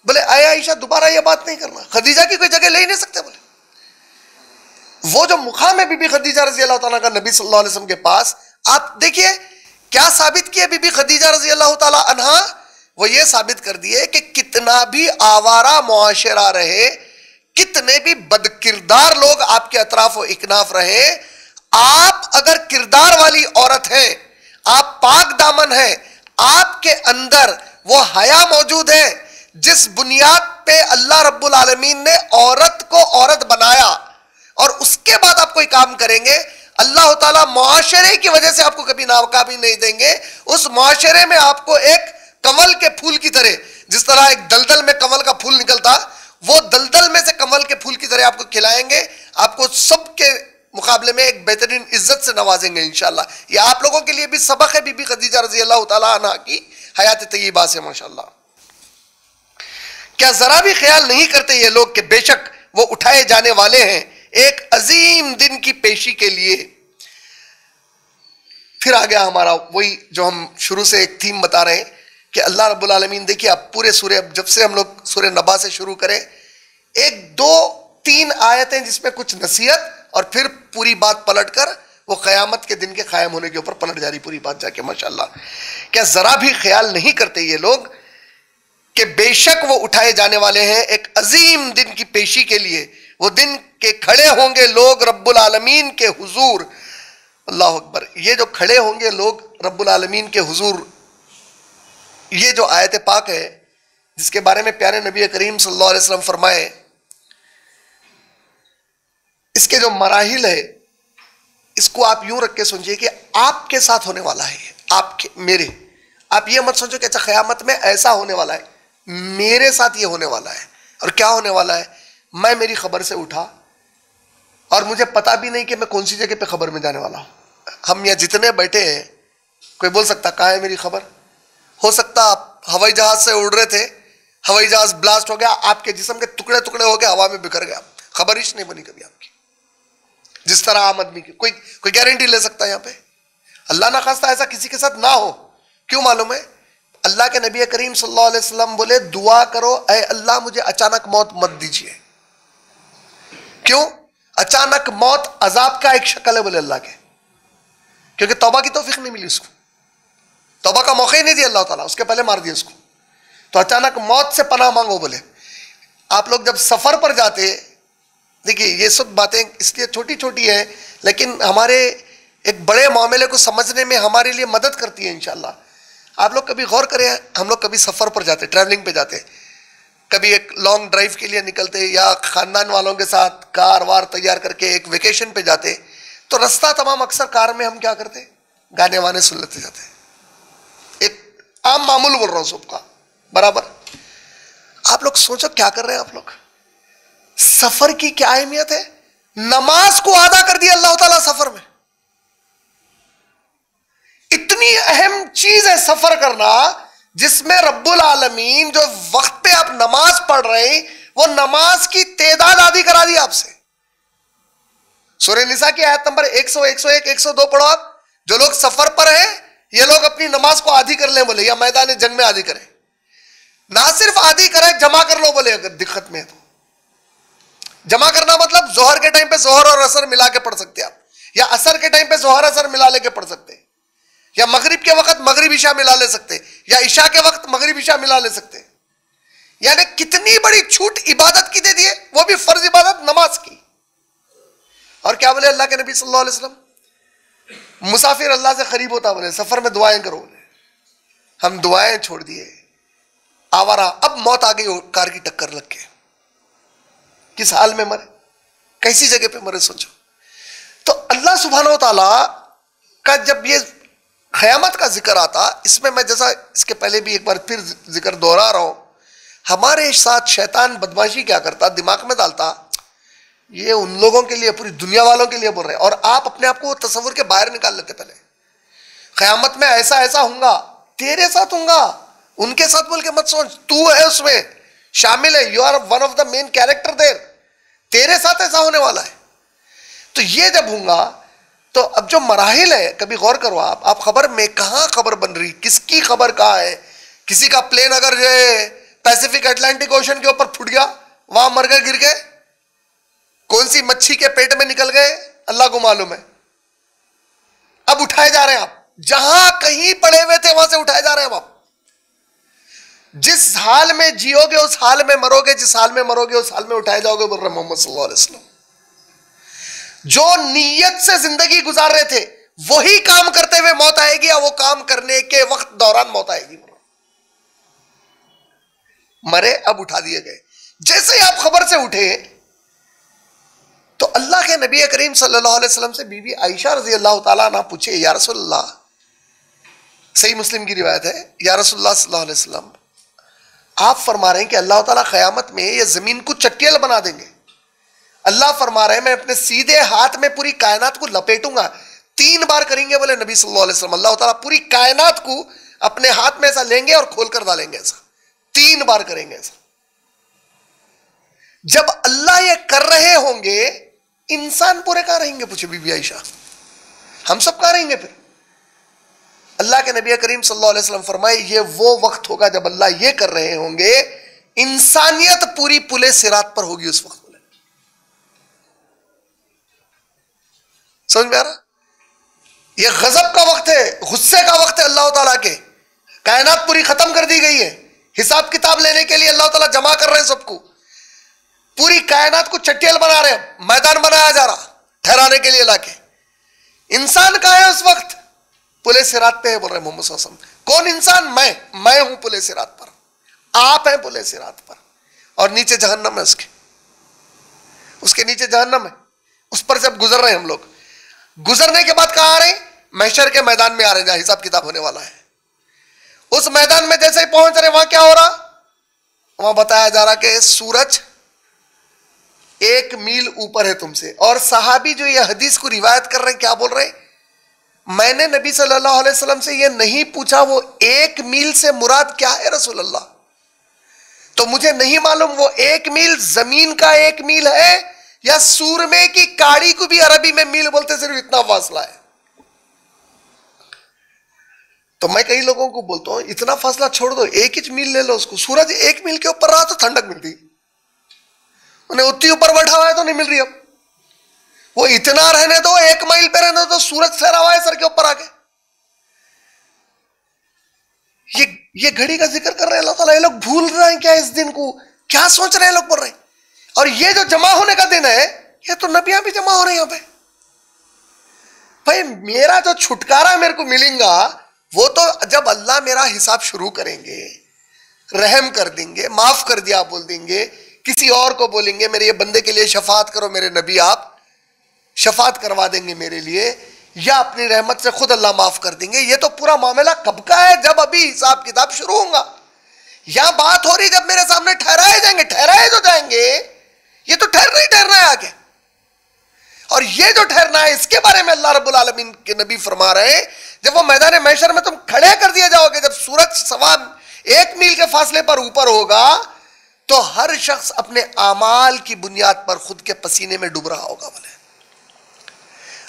बोले आय आयशा, दोबारा ये बात नहीं करना, खदीजा की कोई जगह ले ही नहीं सकते। बोले वो जो मुकाम है बीबी खदीजा रजी अल्लाह ताला का नबी सल्लल्लाहु अलैहि वसल्लम के पास, आप देखिए क्या साबित किया बीबी खदीजा रजी अल्लाह ताला अन्हा? वो ये साबित कर दिए कि कितना भी आवारा मुआशरा रहे, कितने भी बदकिरदार लोग आपके अतराफ व इकनाफ रहे, आप अगर किरदार वाली औरत है, आप पाक दामन है, आपके अंदर वो हया मौजूद है जिस बुनियाद पे अल्लाह रब्बुल आलमीन ने औरत को औरत बनाया, और उसके बाद आप कोई काम करेंगे, अल्लाह ताला मुआशरे की वजह से आपको कभी नाकामी नहीं देंगे। उस मुआशरे में आपको एक कमल के फूल की तरह, जिस तरह एक दलदल में कमल का फूल निकलता, वो दलदल में से कमल के फूल की तरह आपको खिलाएंगे, आपको सबके मुकाबले में एक बेहतरीन इज्जत से नवाजेंगे इंशाअल्लाह। ये आप लोगों के लिए भी सबक है बीबी खदीजा रजी अल्लाह ताला अन्हा की हयात तय्यबा से माशाअल्लाह। क्या जरा भी ख्याल नहीं करते ये लोग कि बेशक वो उठाए जाने वाले हैं एक अजीम दिन की पेशी के लिए। फिर आ गया हमारा वही जो हम शुरू से एक थीम बता रहे हैं कि अल्लाह रब्बुल आलमीन, देखिए आप पूरे सूरे, जब से हम लोग सूरे नबा से शुरू करें, एक दो तीन आयतें जिसमें कुछ नसीहत और फिर पूरी बात पलटकर वो क़यामत के दिन के कायम होने के ऊपर पलट जा रही पूरी बात जाके माशाअल्लाह। क्या जरा भी ख्याल नहीं करते ये लोग कि बेशक वो उठाए जाने वाले हैं एक अजीम दिन की पेशी के लिए। वो दिन के खड़े होंगे लोग रब्बुल आलमीन के हुजूर। अल्लाह अकबर। ये जो खड़े होंगे लोग रब्बुल आलमीन के हुजूर, ये जो आयत पाक है जिसके बारे में प्यारे नबी करीम सल्लल्लाहु अलैहि वसल्लम फरमाए, इसके जो मराहिल है इसको आप यूं रख के समझिए कि आपके साथ होने वाला है, आपके मेरे। आप ये मत सोचो कि अच्छा क़यामत में ऐसा होने वाला है, मेरे साथ ये होने वाला है। और क्या होने वाला है? मैं मेरी खबर से उठा और मुझे पता भी नहीं कि मैं कौन सी जगह पे खबर में जाने वाला हूं। हम यहाँ जितने बैठे हैं, कोई बोल सकता कहाँ है मेरी खबर? हो सकता आप हवाई जहाज से उड़ रहे थे, हवाई जहाज ब्लास्ट हो गया, आपके जिस्म के टुकड़े टुकड़े हो गए, हवा में बिखर गया, खबर ही नहीं बनी कभी आपकी। जिस तरह आम आदमी की कोई गारंटी ले सकता है यहाँ पे? अल्लाह ना खास्ता ऐसा किसी के साथ ना हो। क्यों मालूम है? अल्लाह के नबी करीम सल्लल्लाहु अलैहि वसल्लम बोले, दुआ करो ऐ अल्लाह मुझे अचानक मौत मत दीजिए। क्यों? अचानक मौत अजाब का एक शक्ल है बोले अल्लाह के, क्योंकि तौबा की तौफीक नहीं मिली उसको, तौबा का मौका ही नहीं दिया अल्लाह ताला, उसके पहले मार दिया उसको। तो अचानक मौत से पनाह मांगो बोले। आप लोग जब सफर पर जाते, देखिए ये सब बातें इसलिए छोटी छोटी है लेकिन हमारे एक बड़े मामले को समझने में हमारे लिए मदद करती है इंशाअल्लाह। आप लोग कभी गौर करें, हम लोग कभी सफर पर जाते, ट्रैवलिंग पे जाते, कभी एक लॉन्ग ड्राइव के लिए निकलते या खानदान वालों के साथ कार वार तैयार करके एक वेकेशन पे जाते, तो रास्ता तमाम अक्सर कार में हम क्या करते, गाने वाने सुन लेते जाते। एक आम मामूल बोल रहा हूं सबका बराबर। आप लोग सोचो क्या कर रहे हैं आप लोग। सफर की क्या अहमियत है। नमाज को आधा कर दिया अल्लाह ताला सफर में। इतनी अहम चीज है सफर करना, जिसमें रब्बुल आलमीन जो वक्त पे आप नमाज पढ़ रहे हैं वो नमाज की तादाद आधी करा दी आपसे। सूरह निसा की आयत नंबर 100, 101, 102 पढ़ो आप। जो लोग सफर पर हैं ये लोग अपनी नमाज को आधी कर ले बोले, या मैदान जंग में आधी करें। ना सिर्फ आधी करें, जमा कर लो बोले अगर दिक्कत में है तो। जमा करना मतलब जोहर के टाइम पे जोहर और असर मिला के पढ़ सकते आप, या असर के टाइम पे जोहर असर मिला लेके पढ़ सकते, या मगरिब के वक्त मगरिब ईशा मिला ले सकते, या ईशा के वक्त मगरिब ईशा मिला ले सकते। यानी कितनी बड़ी छूट इबादत की दे दी है, वो भी फर्ज इबादत नमाज की। और क्या बोले अल्लाह के नबी सल्लल्लाहु अलैहि वसल्लम, मुसाफिर अल्लाह से करीब होता बोले सफर में दुआएं करो बोले। हम दुआएं छोड़ दिए, आवारा। अब मौत आ गई कार की टक्कर लग के, किस हाल में मरे, कैसी जगह पे मरे सोचो। तो अल्लाह सुब्हानहू व तआला का जब ये क़यामत का जिक्र आता, इसमें मैं जैसा इसके पहले भी एक बार फिर जिक्र दोहरा रहा हूं, हमारे साथ शैतान बदमाशी क्या करता, दिमाग में डालता ये उन लोगों के लिए, पूरी दुनिया वालों के लिए बोल रहे हैं, और आप अपने आप को तस्वुर के बाहर निकाल लेते। पहले क़यामत में ऐसा ऐसा होगा, तेरे साथ होगा, उनके साथ बोल के मत सोच, तू है उसमें शामिल है, you are one of the main character there, तेरे साथ ऐसा होने वाला है। तो ये जब होगा तो अब जो मराहिल है, कभी गौर करो आप खबर में कहां खबर बन रही, किसकी खबर कहां है। किसी का प्लेन अगर जो है पैसिफिक अटलांटिक ओशन के ऊपर फुट गया, वहां मर गए, गिर गए, कौन सी मच्छी के पेट में निकल गए अल्लाह को मालूम है। अब उठाए जा रहे हैं आप, जहां कहीं पड़े हुए थे वहां से उठाए जा रहे हैं आप। जिस हाल में जियोगे उस हाल में मरोगे, जिस हाल में मरोगे उस हाल में उठाए जाओगे, बोल रहे मोहम्मद सल्लल्लाहु अलैहि वसल्लम। जो नीयत से जिंदगी गुजार रहे थे वही काम करते हुए मौत आएगी, या वो काम करने के वक्त दौरान मौत आएगी। मरे, अब उठा दिए गए। जैसे ही आप खबर से उठे तो अल्लाह के नबी करीम सल्लल्लाहु अलैहि वसल्लम से बीबी आयशा रजी अल्लाह ताला अन्हा पूछे, या रसूलल्लाह, सही मुस्लिम की रिवायत है, या रसूलल्लाह सल्लल्लाहु अलैहि वसल्लम, आप फरमा रहे हैं कि अल्लाह ताला क़यामत में ये जमीन को चट्टियल बना देंगे। अल्लाह फरमा रहे हैं मैं अपने सीधे हाथ में पूरी कायनात को लपेटूंगा। 3 बार करेंगे बोले नबी सल्लल्लाहु अलैहि वसल्लम। अल्लाह ताला पूरी कायनात को अपने हाथ में ऐसा लेंगे और खोल कर डालेंगे, ऐसा 3 बार करेंगे ऐसा। जब अल्लाह ये कर रहे होंगे, इंसान पूरे कहां रहेंगे, पूछे बीबी आयशा, हम सब कहां रहेंगे फिर। अल्लाह के नबी करीम सल्लल्लाहु अलैहि वसल्लम फरमाए, ये वो वक्त होगा जब अल्लाह ये कर रहे होंगे, इंसानियत पूरी पुले सिरात पर होगी उस वक्त। समझ में आ रहा, ये गजब का वक्त है, गुस्से का वक्त है अल्लाह ताला के। कायनात पूरी खत्म कर दी गई है, हिसाब किताब लेने के लिए अल्लाह ताला जमा कर रहे हैं सबको। पूरी कायनात को चट्टियल बना रहे हैं, मैदान बनाया जा रहा ठहराने के लिए लाके। इंसान कहां है उस वक्त, पुले सिरात पे है, बोल रहे मोहम्मद सल्लल्लाहु अलैहि वसल्लम। कौन इंसान, मैं हूं पुले सिरात पर, आप हैं पुले सिरात पर, और नीचे जहन्नम है, उसके नीचे जहन्नम है, उस पर जब गुजर रहे हैं हम लोग। गुजरने के बाद कहां आ रहे हैं, महशर के मैदान में आ रहे हैं, जहां हिसाब किताब होने वाला है। उस मैदान में जैसे ही पहुंच रहे, वहां क्या हो रहा, वहां बताया जा रहा कि सूरज 1 मील ऊपर है तुमसे। और सहाबी जो ये हदीस को रिवायत कर रहे हैं, क्या बोल रहे हैं, मैंने नबी सल्लल्लाहु अलैहि वसल्लम से ये नहीं पूछा वो 1 मील से मुराद क्या है रसूल अल्लाह, तो मुझे नहीं मालूम वो 1 मील जमीन का 1 मील है या सूरमे की काड़ी को भी अरबी में मील बोलते, सिर्फ इतना फासला है। तो मैं कई लोगों को बोलता हूं इतना फासला छोड़ दो, 1 ही मील ले लो उसको। सूरज 1 मील के ऊपर रहा तो ठंडक मिलती, उन्हें उतनी ऊपर बैठा हुआ है तो नहीं मिल रही। अब वो इतना रहने दो, 1 मील पे रहने दो, सूरज फहरा हुआ है सर के ऊपर आके। ये घड़ी का जिक्र कर रहे हैं अल्लाह ताला, ये लोग भूल रहे हैं क्या इस दिन को, क्या सोच रहे हैं लोग, बोल रहे हैं। और ये जो जमा होने का दिन है, ये तो नबियां भी जमा हो रहे हैं यहां पे। भाई मेरा जो छुटकारा मेरे को मिलेगा वो तो जब अल्लाह मेरा हिसाब शुरू करेंगे, रहम कर देंगे, माफ कर दिया बोल देंगे, किसी और को बोलेंगे मेरे ये बंदे के लिए शफात करो मेरे नबी, आप शफात करवा देंगे मेरे लिए, या अपनी रहमत से खुद अल्लाह माफ कर देंगे। ये तो पूरा मामला कब का है? जब अभी हिसाब किताब शुरू होगा। यहां बात हो रही जब मेरे सामने ठहराए जाएंगे, ठहराए जो जाएंगे, ये तो ठहरना ही ठहरना है आगे। और ये जो ठहरना है इसके बारे में अल्लाह रब्बुल आलमीन के नबी फरमा रहे हैं, जब वो मैदान महशर में तुम खड़े कर दिए जाओगे, जब सूरज सवा 1 मील के फासले पर ऊपर होगा, तो हर शख्स अपने आमाल की बुनियाद पर खुद के पसीने में डूब रहा होगा। बोले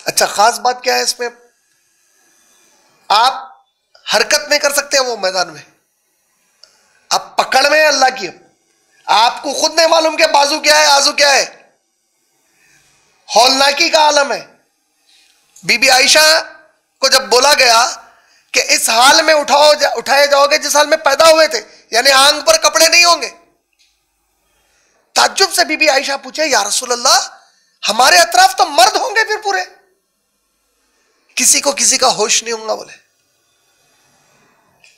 अच्छा, खास बात क्या है इसमें? आप हरकत नहीं कर सकते वो मैदान में, आप पकड़ में अल्लाह की, आपको खुद नहीं मालूम कि बाजू क्या है, आजू क्या है। हौलनाकी का आलम है। बीबी आयशा को जब बोला गया कि इस हाल में उठाए जाओगे जिस हाल में पैदा हुए थे, यानी आंग पर कपड़े नहीं होंगे, ताज्जुब से बीबी आयशा पूछे, या रसूल अल्लाह, हमारे अतराफ तो मर्द होंगे फिर पूरे, किसी को किसी का होश नहीं होगा। बोले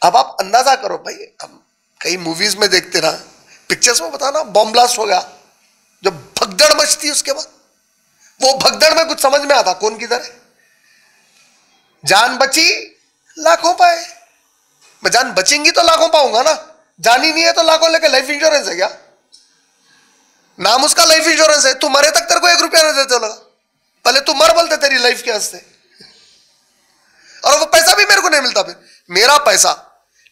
अब आप अंदाजा करो भाई, अब कई मूवीज में देखते ना, पिक्चर्स में बताना, बॉम्ब ब्लास्ट हो गया, जो भगदड़ मचती, उसके बाद वो भगदड़ में कुछ समझ में आता कौन किधर है। जान बची लाखों पाए, मैं जान बचेंगी तो लाखों पाऊंगा ना, जान ही नहीं है तो लाखों लेके लाइफ इंश्योरेंस है क्या? नाम उसका लाइफ इंश्योरेंस है, तू मरे तक तेरे को 1 रुपया नहीं देते लगा, पहले तू मर बोलते तेरी लाइफ के हंसते, और वो पैसा भी मेरे को नहीं मिलता। फिर मेरा पैसा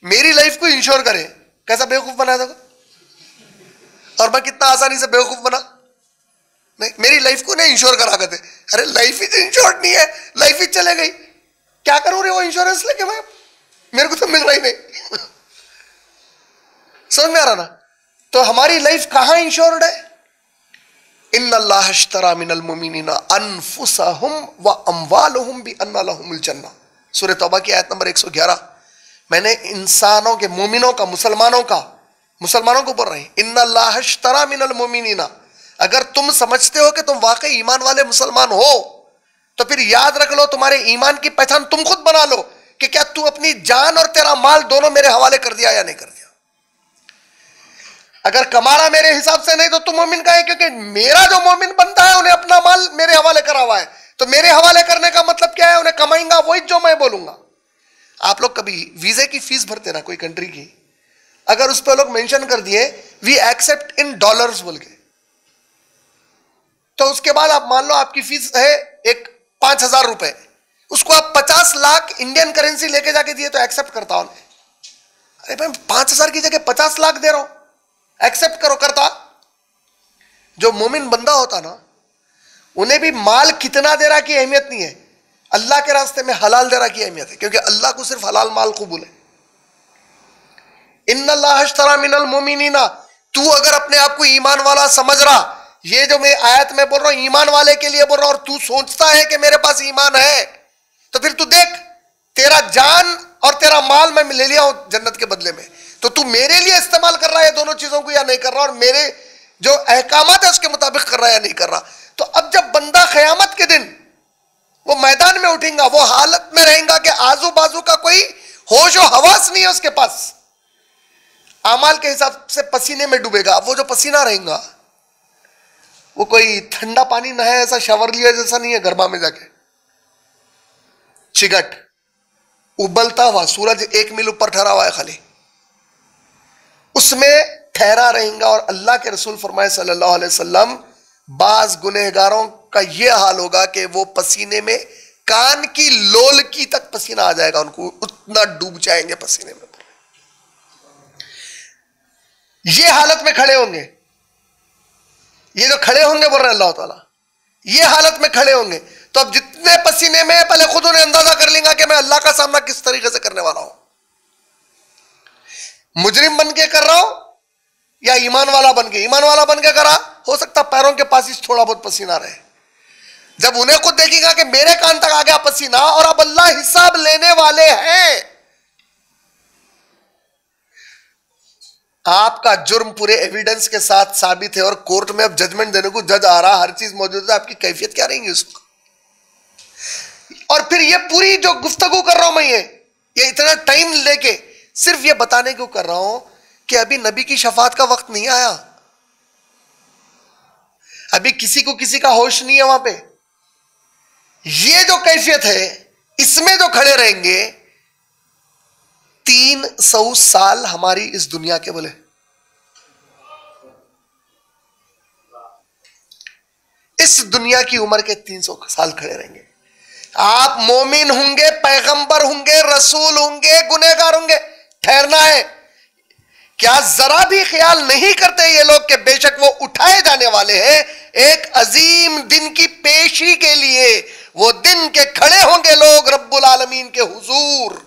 मेरी लाइफ को इंश्योर करे, कैसा बेवकूफ बनाया था, और मैं कितना आसानी से बेवकूफ बना। नहीं, मेरी लाइफ को नहीं इंश्योर करा करते। अरे लाइफ ही इंश्योर्ड नहीं है, लाइफ ही चले गई, क्या करूं रे वो इंश्योरेंस लेके मैं, मेरे को तो मिल रहा ही नहीं। समझ में आ रहा ना? तो हमारी लाइफ कहां इंश्योर्ड है? इन्नल्लाह अश्तरा मिनल मुमिनीना अनफुसहुम व अमवालहुम बिअन्ना लहुमुल जन्नह, सूरह तौबा की आयत नंबर 111। मैंने इंसानों के, मोमिनों का, मुसलमानों को बोल रहे हैं, इन्नल्लाह अश्तरा मिनल मुमिनीना। अगर तुम समझते हो कि तुम वाकई ईमान वाले मुसलमान हो, तो फिर याद रख लो, तुम्हारे ईमान की पहचान तुम खुद बना लो कि क्या तू अपनी जान और तेरा माल दोनों मेरे हवाले कर दिया या नहीं कर दिया। अगर कमाना मेरे हिसाब से नहीं तो तुम मोमिन का है, क्योंकि मेरा जो मोमिन बनता है उन्हें अपना माल मेरे हवाले करा हुआ है, तो मेरे हवाले करने का मतलब क्या है? उन्हें कमाएंगा वही जो मैं बोलूंगा। आप लोग कभी वीजे की फीस भरते ना कोई कंट्री की, अगर उस पर लोग मेंशन कर दिए वी एक्सेप्ट इन डॉलर्स बोल के, तो उसके बाद आप मान लो आपकी फीस है एक 5,000 रुपए, उसको आप 50 लाख इंडियन करेंसी लेके जाके दिए तो एक्सेप्ट करता हूं। अरे भाई 5,000 की जगह 50 लाख दे रहा हूं, एक्सेप्ट करो, करता। जो मोमिन बंदा होता ना, उन्हें भी माल कितना दे रहा की अहमियत नहीं है, अल्लाह के रास्ते में हलाल दे रहा की अहमियत है, क्योंकि अल्लाह को सिर्फ हलाल माल कबूल है। इन्नल्लाह अश्तरा मिनल मुमिनीना, तू अगर अपने आप को ईमान वाला समझ रहा, ये जो मैं आयत में बोल रहा हूं ईमान वाले के लिए बोल रहा हूं, और तू सोचता है कि मेरे पास ईमान है, तो फिर तू देख, तेरा जान और तेरा माल मैं ले लिया हूं जन्नत के बदले में, तो तू मेरे लिए इस्तेमाल कर रहा है दोनों चीजों को या नहीं कर रहा, और मेरे जो अहकामात है उसके मुताबिक कर रहा है या नहीं कर रहा। तो अब जब बंदा क़यामत के दिन वो मैदान में उठेगा, वो हालत में रहेगा कि आजू बाजू का कोई होश और हवास नहीं है उसके पास, आमाल के हिसाब से पसीने में डूबेगा। वो जो पसीना रहेगा वो कोई ठंडा पानी ना है, ऐसा शावर लिया जैसा नहीं है, गरबा में जाके चिगट उबलता हुआ, सूरज 1 मील ऊपर ठहरा हुआ है खाली, उसमें ठहरा रहेगा। और अल्लाह के रसूल फरमाए सल्लल्लाहु अलैहि वसल्लम, बाज गुनहगारों का यह हाल होगा कि वो पसीने में कान की लोल की तक पसीना आ जाएगा, उनको उतना डूब जाएंगे पसीने में, ये हालत में खड़े होंगे। ये जो खड़े होंगे बोल रहे अल्लाह ताला, ये हालत में खड़े होंगे, तो अब जितने पसीने में, पहले खुद उन्हें अंदाजा कर लेंगे कि मैं अल्लाह का सामना किस तरीके से करने वाला हूं, मुजरिम बन के कर रहा हूं या ईमान वाला बन के। ईमान वाला बन के करा, हो सकता पैरों के पास ही थोड़ा बहुत पसीना रहे। जब उन्हें खुद देखेगा कि मेरे कान तक आ गया पसीना और अब अल्लाह हिसाब लेने वाले हैं, आपका जुर्म पूरे एविडेंस के साथ साबित है और कोर्ट में अब जजमेंट देने को जज आ रहा, हर चीज मौजूद है, आपकी कैफियत क्या रहेगी उसको। और फिर ये पूरी जो गुफ्तगू कर रहा हूं मैं, ये इतना टाइम लेके सिर्फ ये बताने को कर रहा हूं कि अभी नबी की शफात का वक्त नहीं आया, अभी किसी को किसी का होश नहीं है वहां पे। ये जो कैफियत है, इसमें जो खड़े रहेंगे 300 साल हमारी इस दुनिया के बोले, इस दुनिया की उम्र के 300 साल खड़े रहेंगे। आप मोमिन होंगे, पैगंबर होंगे, रसूल होंगे, गुनहगार होंगे, ठहरना है। क्या जरा भी ख्याल नहीं करते ये लोग कि बेशक वो उठाए जाने वाले हैं एक अजीम दिन की पेशी के लिए। वो दिन के खड़े होंगे लोग रब्बुल आलमीन के हुजूर,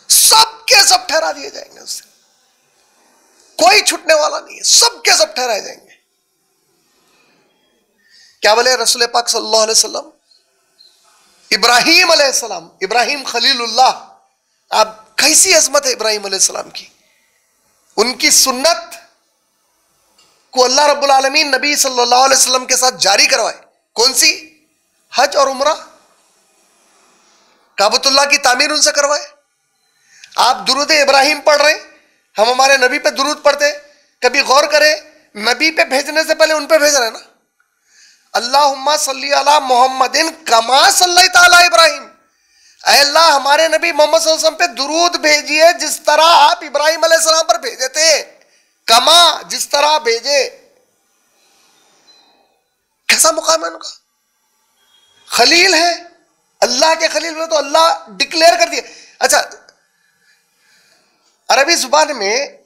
सबके सब ठहरा दिए जाएंगे, उससे कोई छूटने वाला नहीं है, सबके सब ठहराए जाएंगे। क्या बोले रसूल पाक सल्लल्लाहु अलैहि वसल्लम, इब्राहिम अलैहिस्सलाम, इब्राहिम खलीलुल्लाह, आप कैसी अजमत है इब्राहिम अलैहिस्सलाम की। उनकी सुन्नत को अल्लाह रब्बुल आलमीन नबी सल्लल्लाहु अलैहि वसल्लम के साथ जारी करवाए। कौन सी? हज और उम्रा, काबतुल्लाह की तामीर उनसे करवाए। आप दुरूद इब्राहिम पढ़ रहे, हम हमारे नबी पे दुरूद पढ़ते, कभी गौर करें नबी पे भेजने से पहले उन पे भेज रहे हैं ना, अल्लाहुम्मा सल्ली अला मुहम्मदिन कमा सल्लैता अला इब्राहिम। ऐ अल्लाह हमारे नबी मोहम्मद सल्लल्लाहु अलैहि वसल्लम पे दुरूद भेजिए जिस तरह आप इब्राहिम अलैहिस्सलाम पर भेजे थे, कमा जिस तरह भेजे। कैसा मुकाम है उनका, खलील है, अल्लाह के खलील हुए तो अल्लाह डिक्लेयर कर दिए। अच्छा, अरबी जुबान में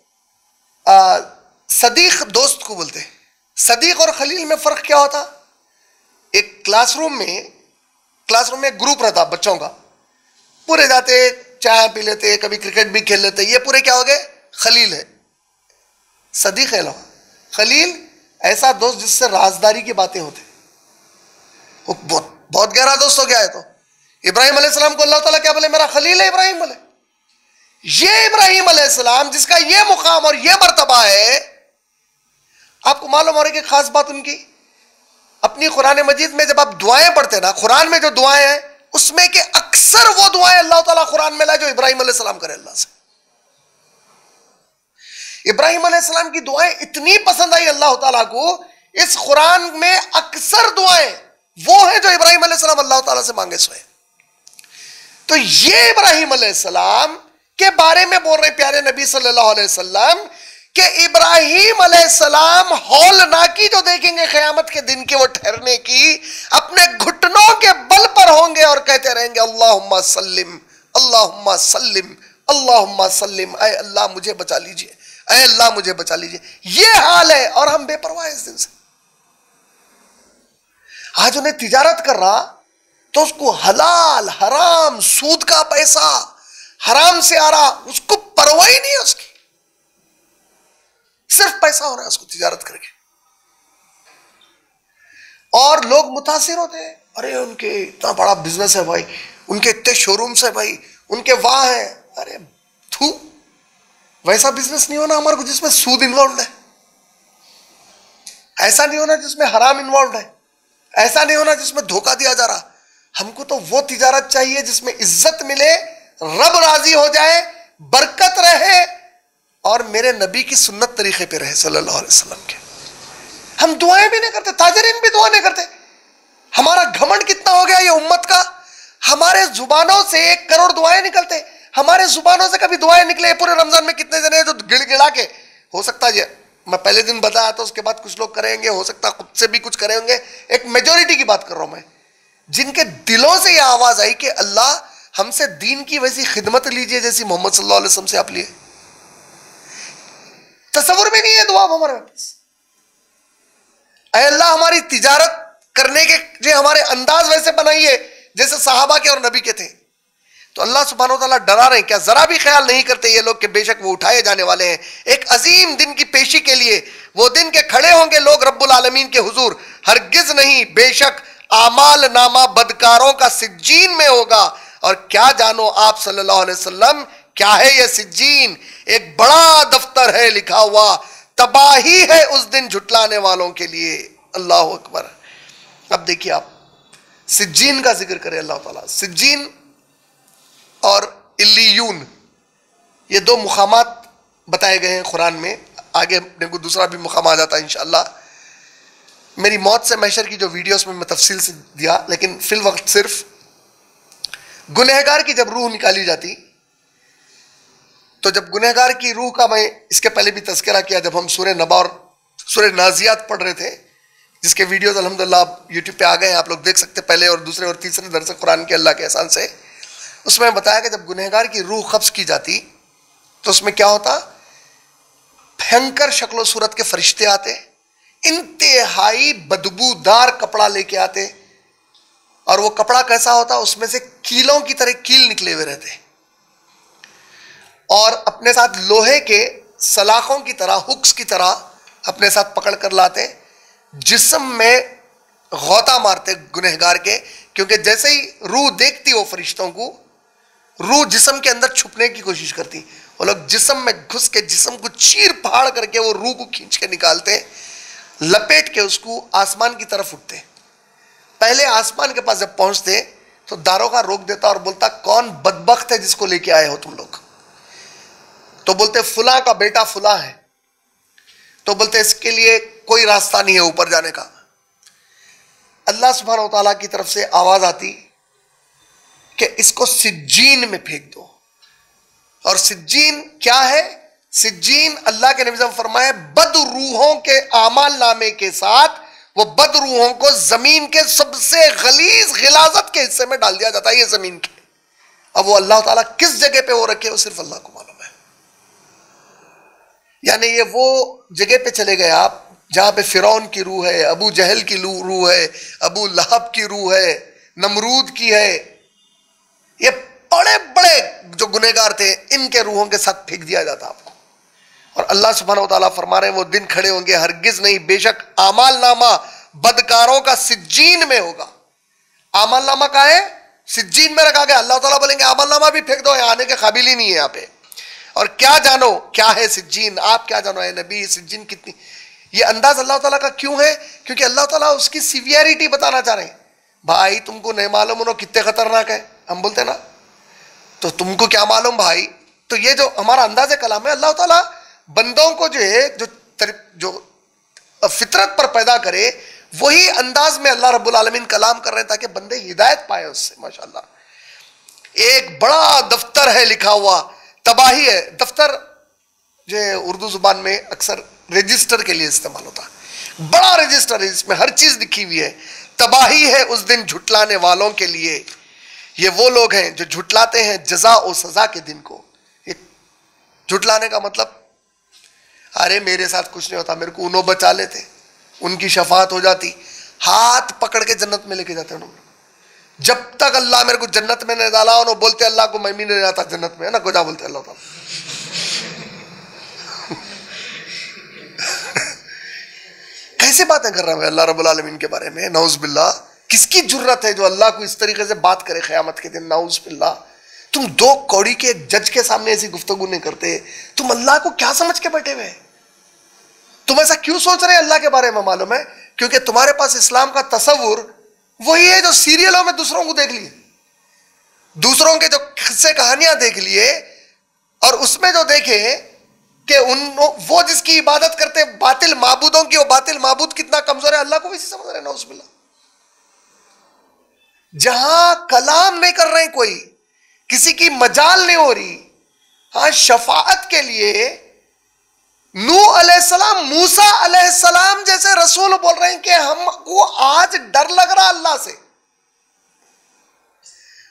सदीक दोस्त को बोलते हैं। सदीक और खलील में फर्क क्या होता? एक क्लासरूम में ग्रुप रहता बच्चों का, पूरे जाते, चाय पी लेते, कभी क्रिकेट भी खेल लेते, ये पूरे क्या हो गए? खलील है। सदीक है लोग। खलील ऐसा दोस्त जिससे राजदारी की बातें होते, वो बहुत गहरा दोस्त हो गया है। तो इब्राहिम अलैहिस्सलाम को अल्लाह ताला क्या बोले? मेरा खलील है इब्राहिम बोले। ये इब्राहिम अलैहिस्सलाम जिसका ये मुकाम और ये मर्तबा है, आपको मालूम हो रहा है कि खास बात उनकी अपनी कुरान मजीद में जब आप दुआएं पढ़ते ना, कुरान में जो दुआएं हैं उसमें के अक्सर वो दुआएं अल्लाह ताला कुरान में लाए जो इब्राहिम अलैहिस्सलाम करे अल्लाह से। इब्राहिम अलैहिस्सलाम की दुआएं इतनी पसंद आई अल्लाह ताला को, इस कुरान में अक्सर दुआएं वो हैं जो इब्राहिम अलैहिस्सलाम अल्लाह ताला से मांगे सोए। तो ये इब्राहिम अलैहिस्सलाम के बारे में बोल रहे प्यारे नबी सल्लल्लाहु अलैहि वसल्लम कि इब्राहिम अलैहिस्सलाम हौलनाकी जो देखेंगे क़यामत के दिन के, वो ठहरने की अपने घुटनों के बल पर होंगे और कहते रहेंगे अल्लाहुम्मा सल्लिम, अल्लाहुम्मा सल्लिम, अल्लाहुम्मा सल्लिम। ऐ अल्लाह मुझे बचा लीजिए, ऐ अल्लाह मुझे बचा लीजिए। ये हाल है और हम बेपरवाह इस दिन से। आज उन्हें तिजारत कर रहा तो उसको हलाल हराम सूद का पैसा हराम से आ रहा, उसको परवाह ही नहीं है उसकी, सिर्फ पैसा हो रहा है उसको तिजारत करके। और लोग मुतासिर होते हैं, अरे उनके इतना बड़ा बिजनेस है भाई, उनके इतने शोरूम्स है भाई, उनके वहां है। अरे थू, वैसा बिजनेस नहीं होना हमारे को जिसमें सूद इन्वॉल्व है, ऐसा नहीं होना जिसमें हराम इन्वॉल्व है, ऐसा नहीं होना जिसमें धोखा दिया जा रहा। हमको तो वो तिजारत चाहिए जिसमें इज्जत मिले, रब राजी हो जाए, बरकत रहे और मेरे नबी की सुन्नत तरीके पे रहे सल्लल्लाहु अलैहि वसल्लम के। हम दुआएं भी नहीं करते, ताजरीन भी दुआ नहीं करते। हमारा घमंड कितना हो गया ये उम्मत का, हमारे जुबानों से 1 करोड़ दुआएं निकलते, हमारे जुबानों से कभी दुआएं निकले। पूरे रमजान में कितने जने जो गिड़गिड़ा के, हो सकता है मैं पहले दिन बताया तो उसके बाद कुछ लोग करेंगे, हो सकता खुद से भी कुछ करेंगे, एक मेजोरिटी की बात कर रहा हूं मैं, जिनके दिलों से यह आवाज आई कि अल्लाह हमसे दीन की वैसी खिदमत लीजिए जैसी मोहम्मद सल्लल्लाहु अलैहि वसल्लम से आप लिए। तसव्वुर में नहीं है दुआ हमारे पास। ऐ अल्लाह हमारी तिजारत करने के जो हमारे अंदाज वैसे बनाइए जैसे सहाबा के और नबी के थे। तो अल्लाह सुब्हानहू व तआला डरा रहे हैं, क्या जरा भी ख्याल नहीं करते ये लोग कि बेशक वो उठाए जाने वाले हैं एक अजीम दिन की पेशी के लिए। वो दिन के खड़े होंगे लोग रब्बुल आलमीन के हुजूर, हरगिज नहीं, बेशक आमाल नामा बदकारों का सिज्जीन में होगा। और क्या जानो आप सल्लल्लाहु अलैहि वसल्लम, क्या है ये सिज्जीन? एक बड़ा दफ्तर है लिखा हुआ, तबाही है उस दिन झुटलाने वालों के लिए। अल्लाह अकबर। अब देखिए आप सिज्जीन का जिक्र करें अल्लाह ताला। सिज्जीन और इल्लियून ये 2 मुकामात बताए गए हैं कुरान में, आगे को दूसरा भी मुकाम आ जाता है इंशाअल्लाह। मेरी मौत से महशर की जो वीडियोस में मैं तफसील से दिया, लेकिन फिल वक्त सिर्फ गुनहगार की जब रूह निकाली जाती, तो जब गुनहगार की रूह का मैं इसके पहले भी तज़किरा किया जब हम सूरह नबा और सूरह नाजियात पढ़ रहे थे, जिसके वीडियोस अल्हम्दुलिल्लाह यूट्यूब पे आ गए हैं, आप लोग देख सकते हैं पहले और दूसरे और तीसरे दरस कुरान के अल्लाह के एहसान से। उसमें बताया कि जब गुनहगार की रूह कब्ज़ की जाती तो उसमें क्या होता, भयंकर शक्ल सूरत के फरिश्ते आते, इंतहाई बदबूदार कपड़ा लेके आते, और वो कपड़ा कैसा होता, उसमें से कीलों की तरह कील निकले हुए रहते, और अपने साथ लोहे के सलाखों की तरह, हुक्स की तरह अपने साथ पकड़ कर लाते, जिस्म में गौता मारते गुनहगार के, क्योंकि जैसे ही रूह देखती वो फरिश्तों को, रूह जिस्म के अंदर छुपने की कोशिश करती, वो लोग जिस्म में घुस के जिस्म को चीर फाड़ करके वो रूह को खींच के निकालते, लपेट के उसको आसमान की तरफ उठते। पहले आसमान के पास जब पहुंचते तो दारोगा रोक देता और बोलता, कौन बदबख्त है जिसको लेके आए हो तुम लोग? तो बोलते फुला का बेटा फुला है। तो बोलते इसके लिए कोई रास्ता नहीं है ऊपर जाने का। अल्लाह सुब्हानहू व तआला की तरफ से आवाज आती कि इसको सिज्जीन में फेंक दो। और सिज्जीन क्या है? सिज्जीन अल्लाह के नबी फरमाए, बद रूहों के आमाल नामे के साथ वो बद रूहों को जमीन के सबसे गलीज गिलाजत के हिस्से में डाल दिया जाता है, ये जमीन के। अब वो अल्लाह ताला किस जगह पे वो रखे, वो सिर्फ अल्लाह को मालूम है। यानी ये वो जगह पे चले गए आप जहां पे फिरौन की रूह है, अबू जहल की रूह है, अबू लहब की रूह है, नमरूद की है। ये बड़े बड़े जो गुनहगार थे, इनके रूहों के साथ फेंक दिया जाता आपको। और अल्लाह सुब्हानहू व तआला फरमा रहे हैं, वो दिन खड़े होंगे, हरगिज नहीं, बेशक आमाल नामा बदकारों का सिज्जीन में होगा। आमाल नामा का है, सिज्जीन में रखा गया। अल्लाह ताला बोलेंगे आमाल नामा भी फेंक दो, यहाँ आने के काबिल ही नहीं है यहाँ पे। और क्या जानो क्या है सिज्जीन, आप क्या जानो है नबी, सिज्जीन कितनी, ये अंदाज अल्लाह ताला का क्यों है? क्योंकि अल्लाह ताला उसकी सीवियरिटी बताना चाह रहे हैं। भाई तुमको नहीं मालूम उन्होंने कितने खतरनाक है, हम बोलते ना, तो तुमको क्या मालूम भाई। तो ये जो हमारा अंदाज कलाम है, अल्लाह ताला बंदों को जो है जो फितरत पर पैदा करे, वही अंदाज में अल्लाह रब्बुल आलमीन कलाम कर रहे हैं ताकि बंदे हिदायत पाए उससे। माशाअल्लाह एक बड़ा दफ्तर है लिखा हुआ, तबाही है। दफ्तर जो है उर्दू जुबान में अक्सर रजिस्टर के लिए इस्तेमाल होता है, बड़ा रजिस्टर है जिसमें हर चीज लिखी हुई है। तबाही है उस दिन झुटलाने वालों के लिए। ये वो लोग हैं जो झुटलाते हैं जजा और सजा के दिन को। झुटलाने का मतलब, अरे मेरे साथ कुछ नहीं होता, मेरे को उन्हों बचा लेते, उनकी शफात हो जाती, हाथ पकड़ के जन्नत में लेके जाते हैं। जब तक अल्लाह मेरे को जन्नत में नहीं डाला, उन्होंने बोलते अल्लाह को मैं भी नहीं जाता जन्नत में, है ना, को जा बोलते अल्लाह ताला। कैसे बातें कर रहा है अल्लाह रब्बुल आलमीन के बारे में, नऊज़ बिल्लाह। किसकी जुर्रत है जो अल्लाह को इस तरीके से बात करे क़यामत के दिन, नऊज़ बिल्लाह। तुम दो कौड़ी के एक जज के सामने ऐसी गुफ्तगू नहीं करते, तुम अल्लाह को क्या समझ के बैठे हुए? तुम ऐसा क्यों सोच रहे हैं अल्लाह के बारे में? मालूम है, क्योंकि तुम्हारे पास इस्लाम का तसव्वुर वही है जो सीरियलों में दूसरों को देख लिए, दूसरों के जो किस्से कहानियां देख लिए, और उसमें जो देखे कि वो जिसकी इबादत करते बातिल माबूदों की, वो बातिल माबूद कितना कमजोर है, अल्लाह को वैसे समझ रहे हैं, नऊज़ बिल्लाह। जहां कलाम नहीं कर रहे, कोई किसी की मजाल नहीं हो रही। हाँ, शफाअत के लिए नूह अलैहिस्सलाम, मूसा अलैहिस्सलाम जैसे रसूल बोल रहे हैं कि हमको आज डर लग रहा अल्लाह से।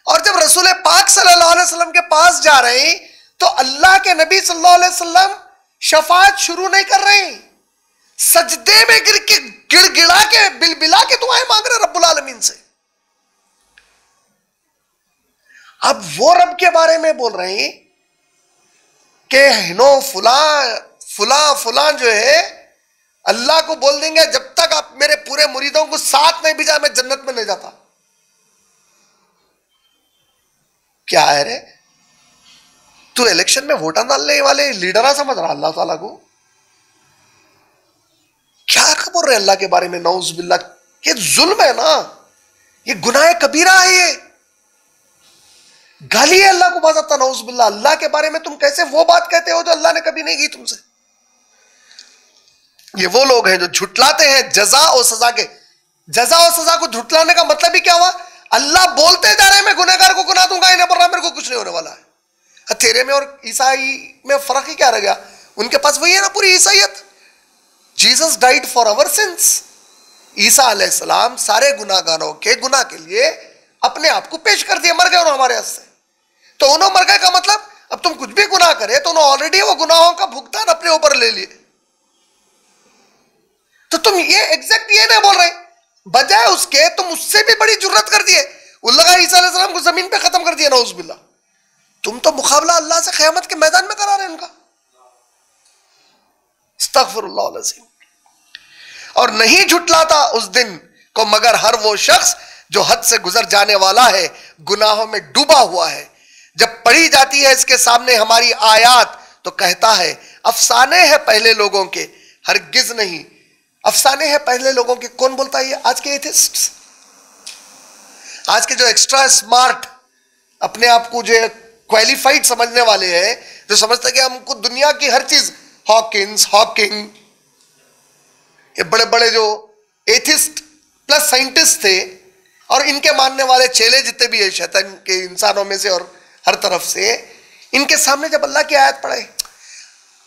और जब रसूल पाक सल्लल्लाहु अलैहि वसल्लम के पास जा रहे हैं तो अल्लाह के नबी सल्लल्लाहु अलैहि वसल्लम शफाअत शुरू नहीं कर रहे हैं, सजदे में गिर के गिड़गिड़ा के बिलबिला के दुआएं मांग रहे रब्बुल आलमीन से। अब वो रब के बारे में बोल रहे हैं कि नो फुला फुला फुला जो है, अल्लाह को बोल देंगे जब तक आप मेरे पूरे मुरीदों को साथ नहीं भेजा मैं जन्नत में नहीं जाता। क्या है रे, तू इलेक्शन में वोटा डालने वाले लीडरा समझ रहा अल्लाह ताला को? क्या खबर है अल्लाह के बारे में, नऊज़ बिल्लाह। ये जुल्म है ना, ये गुनाह कबीरा है, ये गाली है अल्लाह को बाज़ाब्ता, नऊज़ बिल्लाह। अल्लाह के बारे में तुम कैसे वो बात कहते हो जो अल्लाह ने कभी नहीं की तुमसे? ये वो लोग हैं जो झुटलाते हैं जजा और सजा के। जजा और सजा को झुटलाने का मतलब ही क्या हुआ? अल्लाह बोलते जा रहे हैं मैं गुनहगार को गुनाह दूंगा, इन्हें पर मेरे को कुछ नहीं होने वाला है। तेरे में और ईसाई में फर्क ही क्या रह गया? उनके पास वही है ना पूरी ईसाइयत। Jesus died for our sins. ईसा अलैहिस्सलाम सारे गुनाहगारों के गुनाह के लिए अपने आप को पेश कर दिए, मर गए हमारे हस्ते। तो उन्होंने मर गए का मतलब अब तुम कुछ भी गुनाह करे तो उन्होंने ऑलरेडी वो गुनाहों का भुगतान अपने ऊपर ले लिए। तो तुम ये एग्जैक्ट ये नहीं बोल रहे, बजाय उसके तुम उससे भी बड़ी जुर्रत कर दिए, उल्लाह ईसा अलैहिस्सलाम को जमीन पे खत्म कर दिया ना उज़बिल्लाह। तुम तो मुकाबला अल्लाह से क़यामत के मैदान में करा रहे हैं उनका। अस्तग़फिरुल्लाह अज़ीम। और नहीं झुटलाता उस दिन को मगर हर वो शख्स जो हद से गुजर जाने वाला है, गुनाहों में डूबा हुआ है। जब पढ़ी जाती है इसके सामने हमारी आयात तो कहता है अफसाने हैं पहले लोगों के, हरगिज नहीं। अफसाने हैं पहले लोगों के कौन बोलता है? ये आज के एथिस्ट्स, आज के जो एक्स्ट्रा स्मार्ट अपने आप को जो क्वालिफाइड समझने वाले हैं, जो समझते हैं कि हमको दुनिया की हर चीज, हॉकिंग, ये बड़े बड़े जो एथिस्ट प्लस साइंटिस्ट थे और इनके मानने वाले चेले जितने भी है शैतान के इंसानों में से और हर तरफ से, इनके सामने जब अल्लाह की आयत पढ़े,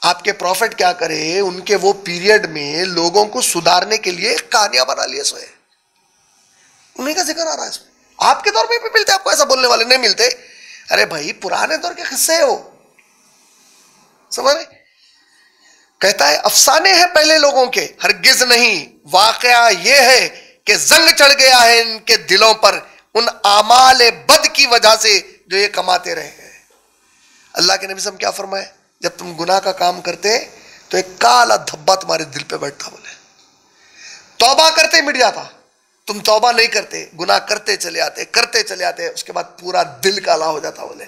आपके प्रॉफिट क्या करे, उनके वो पीरियड में लोगों को सुधारने के लिए कहानियां बना लिए सोए, उन्हीं का जिक्र आ रहा है इसमें। आपके दौर में भी मिलते, आपको ऐसा बोलने वाले नहीं मिलते। अरे भाई पुराने दौर के किस्से है वो, समझ रहे? कहता है अफसाने हैं पहले लोगों के, हरगिज नहीं। वाकया ये है कि जंग चढ़ गया है इनके दिलों पर उन आमाल बद की वजह से जो ये कमाते रहे हैं। अल्लाह के नबी सल्लल्लाहु अलैहि वसल्लम क्या फरमाए? जब तुम गुनाह का काम करते तो एक काला धब्बा तुम्हारे दिल पे बैठता, बोले तौबा करते मिट जाता। तुम तौबा नहीं करते, गुनाह करते चले आते, उसके बाद पूरा दिल काला हो जाता। बोले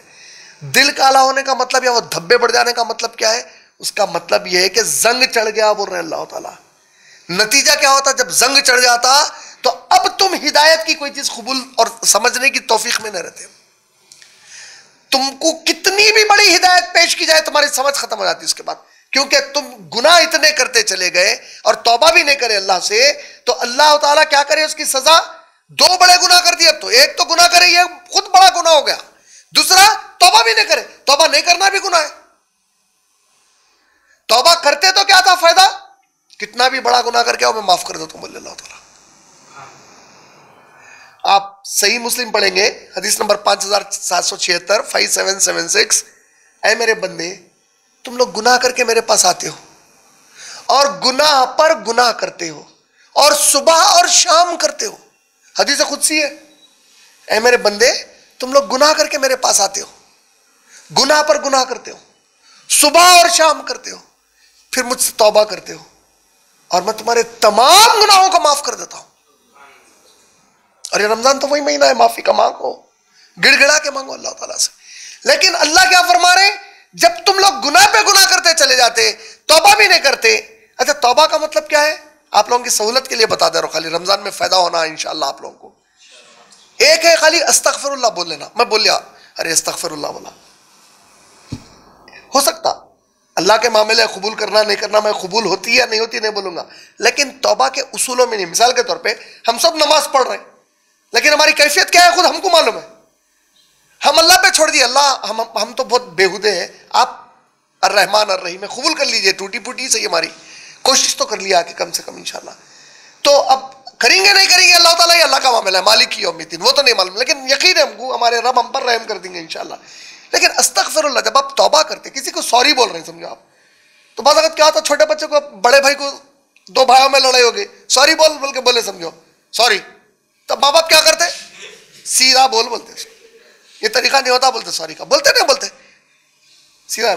दिल काला होने का मतलब या वो धब्बे बढ़ जाने का मतलब क्या है? उसका मतलब यह है कि जंग चढ़ गया, बोल रहे अल्लाह ताला। नतीजा क्या होता? जब जंग चढ़ जाता तो अब तुम हिदायत की कोई चीज कबूल और समझने की तौफीक में न रहते। तुमको कितनी भी बड़ी हिदायत पेश की जाए तुम्हारी समझ खत्म हो जाती उसके बाद, क्योंकि तुम गुनाह इतने करते चले गए और तौबा भी नहीं करे अल्लाह से, तो अल्लाह ताला क्या करे? उसकी सजा दो बड़े गुनाह कर दिए। अब तो एक तो गुनाह करे, ये खुद बड़ा गुनाह हो गया, दूसरा तौबा भी नहीं करे। तौबा नहीं करना भी गुनाह है। तौबा करते तो क्या था फायदा? कितना भी बड़ा गुनाह करके आओ मैं माफ कर देता हूं, बोले अल्लाह ताला। आप सही मुस्लिम पढ़ेंगे, हदीस नंबर 5776 5776, ऐ मेरे बंदे तुम लोग गुनाह करके मेरे पास आते हो और गुनाह पर गुनाह करते हो और सुबह और शाम करते हो। हदीस खुदसी है, ऐ मेरे बंदे तुम लोग गुनाह करके मेरे पास आते हो, गुनाह पर गुनाह करते हो, सुबह और शाम करते हो, फिर मुझसे तौबा करते हो और मैं तुम्हारे तमाम गुनाहों को माफ कर देता हूं। और ये रमजान तो वही महीना है, माफी का मांगो, गिड़गिड़ा के मांगो अल्लाह ताला से। लेकिन अल्लाह क्या फरमा रहे? जब तुम लोग गुनाह पे गुनाह करते चले जाते, तौबा भी नहीं करते। अच्छा तौबा का मतलब क्या है? आप लोगों की सहूलत के लिए बता दे रहा हूं, खाली रमजान में फायदा होना है इंशाअल्लाह आप लोगों को। एक है खाली अस्तगफिरुल्लाह बोल लेना। मैं बोल लिया अरे अस्तगफिरुल्लाह बोला, हो सकता अल्लाह के मामले कबूल करना नहीं करना, मैं कबूल होती या नहीं होती नहीं बोलूंगा, लेकिन तौबा के उसूलों में नहीं। मिसाल के तौर पे हम सब नमाज पढ़ रहे हैं, लेकिन हमारी कैफियत क्या है खुद हमको मालूम है। हम अल्लाह पे छोड़ दिए, अल्लाह हम तो बहुत बेहुदे हैं, आप अर्रहमान अर्रहीम में कबूल कर लीजिए, टूटी फूटी सही हमारी कोशिश तो कर लिया कि कम से कम इंशाल्लाह। तो अब करेंगे नहीं करेंगे अल्लाह ताला, ये अल्लाह का मामला है, मालिक की यौमिद्दीन, वो तो नहीं मालूम, लेकिन यकीन है हमको हमारे रब हम पर रहम कर देंगे इंशाल्लाह। लेकिन अस्तगफिरुल्लाह जब आप तौबा करते, किसी को सॉरी बोल रहे हैं समझो आप, तो बात अगर क्या होता, छोटे बच्चे को बड़े भाई को, दो भाइयों में लड़ाई हो गई, सॉरी बोल के बोले समझो सॉरी, तब माँ बाप क्या करते? सीधा बोलते। ये तरीका नहीं होता बोलते सॉरी का, बोलते नहीं बोलते सीधा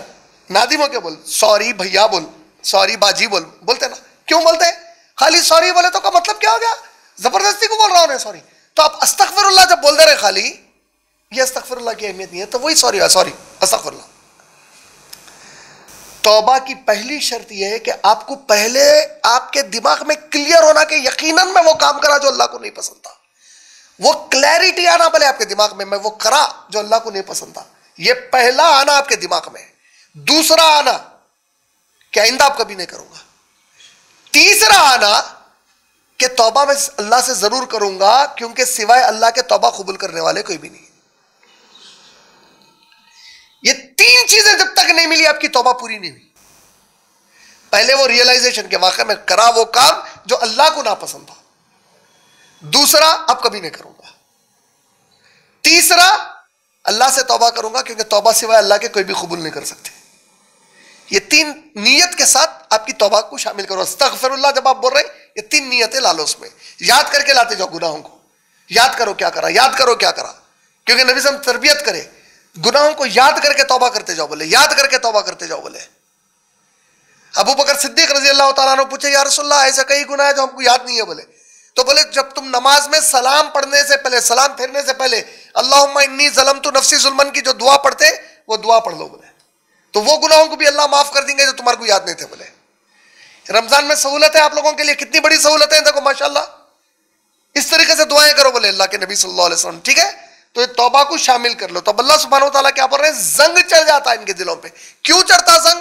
नादिम हो के बोल, सॉरी भैया बोल, सॉरी बाजी बोल, बोलते ना। क्यों बोलते? खाली सॉरी बोले तो का मतलब क्या हो गया? जबरदस्ती को बोल रहा हूं सॉरी। तो आप अस्तगफिरुल्लाह जब बोल दे रहे खाली, ये अस्तगफिरुल्लाह की अहमियत नहीं है, तो वही सॉरी अस्तगफिरुल्लाह। तौबा की पहली शर्त यह है कि आपको पहले आपके दिमाग में क्लियर होना कि यकीनन मैं वो काम करा जो अल्लाह को नहीं पसंद था, वो क्लैरिटी आना पहले आपके दिमाग में, मैं वो करा जो अल्लाह को नहीं पसंद था। ये पहला आना आपके दिमाग में। दूसरा आना कि आइंदा आप कभी नहीं करूंगा। तीसरा आना कि तौबा मैं अल्लाह से जरूर करूंगा, क्योंकि सिवाय अल्लाह के तौबा कबूल करने वाले कोई भी नहीं। ये तीन चीजें जब तक नहीं मिली आपकी तौबा पूरी नहीं हुई। पहले वो रियलाइजेशन के वाकई में करा वो काम जो अल्लाह को नापसंद था। दूसरा, अब कभी नहीं करूंगा। तीसरा, अल्लाह से तौबा करूंगा, क्योंकि तौबा सिवाय अल्लाह के कोई भी कबूल नहीं कर सकते। ये तीन नियत के साथ आपकी तौबा को शामिल करो। अस्तगफिरुल्लाह जब आप बोल रहे, ये तीन नियतें ला लो, उसमें याद करके लाते जाओ गुनाहों को। याद करो क्या करा, याद करो क्या करा, क्योंकि नबी सल्लल्लाहु अलैहि वसल्लम तरबियत करे, गुनाहों को याद करके तौबा करते जाओ बोले, याद करके तौबा करते जाओ बोले। अबू बकर सिद्दीक रजी अल्लाह तआला अन्हु पूछे, या रसूलल्लाह ऐसा कई गुनाह है जो हमको याद नहीं है बोले। तो बोले, जब तुम नमाज में सलाम पढ़ने से पहले, सलाम फेरने से पहले अल्लाहुम्मा इन्नी ज़लमतु नफ्सी ज़ुल्मन की जो दुआ पढ़ते, वो दुआ पढ़ लो बोले, तो वो गुनाहों को भी अल्लाह माफ कर देंगे जो तुम्हारे को याद नहीं थे बोले। रमजान में सहूलत है आप लोगों के लिए, कितनी बड़ी सहूलत है, देखो माशाल्लाह। इस तरीके से दुआएं करो बोले अल्लाह के नबी सल्लल्लाहु अलैहि वसल्लम। ठीक है, तो ये तौबा को शामिल कर लो। तो अल्लाह सुब्हानहू व तआला क्या बोल रहे हैं, जंग चढ़ जाता है इनके दिलों पे। क्यों चढ़ता जंग?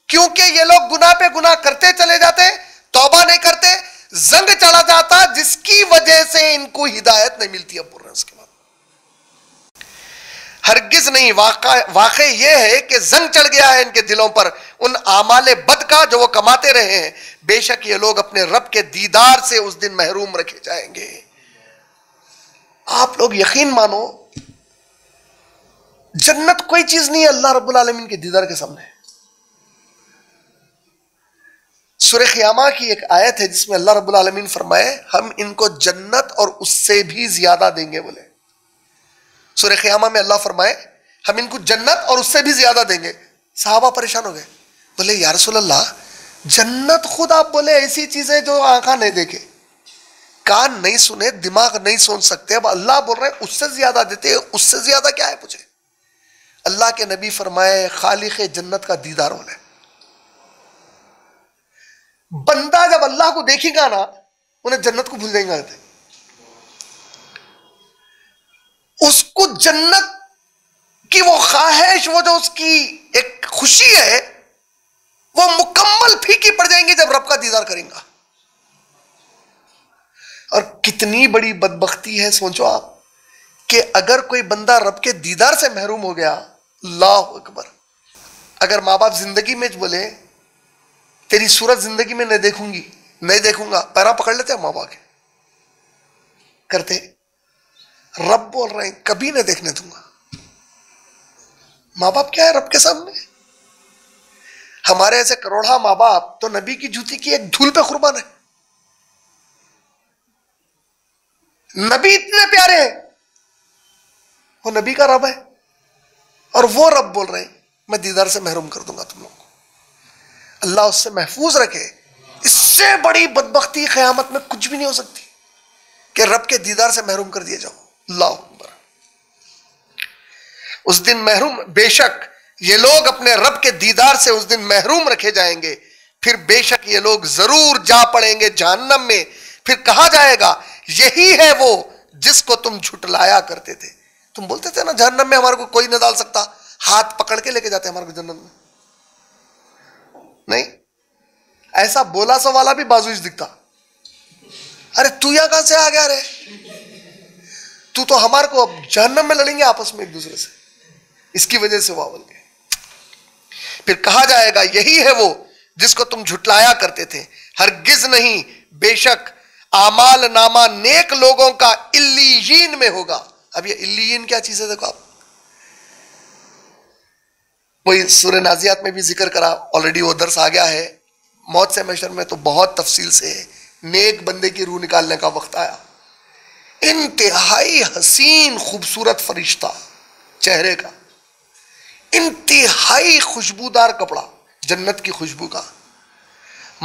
क्योंकि ये लोग गुनाह पे गुनाह करते चले जाते, तौबा नहीं करते, जंग चढ़ा जाता, जिसकी वजह से इनको हिदायत नहीं मिलती। अब बोल रहे हैं उसके बाद हरगिज नहीं, वाकई यह है कि जंग चढ़ गया है इनके दिलों पर उन आमाले बद का जो वो कमाते रहे हैं। बेशक ये लोग अपने रब के दीदार से उस दिन महरूम रखे जाएंगे। आप लोग यकीन मानो, जन्नत कोई चीज नहीं है अल्लाह रब्बुल आलमीन के दीदार के सामने। सूरह क़ियामा की एक आयत है जिसमें अल्लाह रब्बुल आलमीन फरमाए, हम इनको जन्नत और उससे भी ज्यादा देंगे बोले। सूरह क़ियामा में अल्लाह फरमाए, हम इनको जन्नत और उससे भी ज्यादा देंगे। सहाबा परेशान हो गए, बोले या रसूल अल्लाह, जन्नत खुद आप बोले ऐसी चीज है जो आंखा नहीं देखे, कान नहीं सुने, दिमाग नहीं सोच सकते, अब अल्लाह बोल रहे हैं उससे ज्यादा देते, उससे ज्यादा क्या है पूछे। अल्लाह के नबी फरमाए, खालिक जन्नत का दीदार होने। बंदा जब अल्लाह को देखेगा ना, उन्हें जन्नत को भूल जाएंगे। उसको जन्नत की वो ख्वाहिश, वो जो उसकी एक खुशी है, वो मुकम्मल फीकी पड़ जाएंगी जब रब का दीदार करेंगे। और कितनी बड़ी बदबख्ती है, सोचो आप, कि अगर कोई बंदा रब के दीदार से महरूम हो गया, अल्लाह अकबर। अगर माँ बाप जिंदगी में बोले तेरी सूरत जिंदगी में नहीं देखूंगी, नहीं देखूंगा, पैरा पकड़ लेते हैं माँ बाप के, करते। रब बोल रहे हैं कभी नहीं देखने दूंगा। माँ बाप क्या है रब के सामने? हमारे ऐसे करोड़ा माँ बाप तो नबी की जूती की एक धूल पे कुर्बान है। नबी इतने प्यारे हैं, वो नबी का रब है, और वो रब बोल रहे हैं मैं दीदार से महरूम कर दूंगा तुम लोगों को। अल्लाह उससे महफूज रखे। इससे बड़ी बदबख्ती क़यामत में कुछ भी नहीं हो सकती कि रब के दीदार से महरूम कर दिए जाओ। अल्लाह अकबर। उस दिन महरूम, बेशक ये लोग अपने रब के दीदार से उस दिन महरूम रखे जाएंगे। फिर बेशक ये लोग जरूर जा पड़ेंगे जहन्नम में। फिर कहा जाएगा, यही है वो जिसको तुम झुटलाया करते थे। तुम बोलते थे ना जहन्नम में हमारे को कोई नहीं डाल सकता, हाथ पकड़ के लेके जाते हमारे को जन्नत में। नहीं, ऐसा बोला सो वाला भी बाजू दिखता, अरे तू यहां कहां से आ गया रे, तू तो हमारे को अब जहन्नम में लड़ेंगे आपस में एक दूसरे से, इसकी वजह से वो बोल गए। फिर कहा जाएगा, यही है वो जिसको तुम झुटलाया करते थे। हरगिज नहीं, बेशक आमाल नामा नेक लोगों का इल्लीयीन में होगा। अब ये इल्लीयीन क्या चीज है देखो आप, वही सूरह नाज़ियात में भी जिक्र करा, ऑलरेडी वो दर्स आ गया है। मौत से महशर में तो बहुत तफसील से है। नेक बंदे की रूह निकालने का वक्त आया। इंतहाई हसीन खूबसूरत फरिश्ता चेहरे का, इंतहाई खुशबूदार कपड़ा, जन्नत की खुशबू का,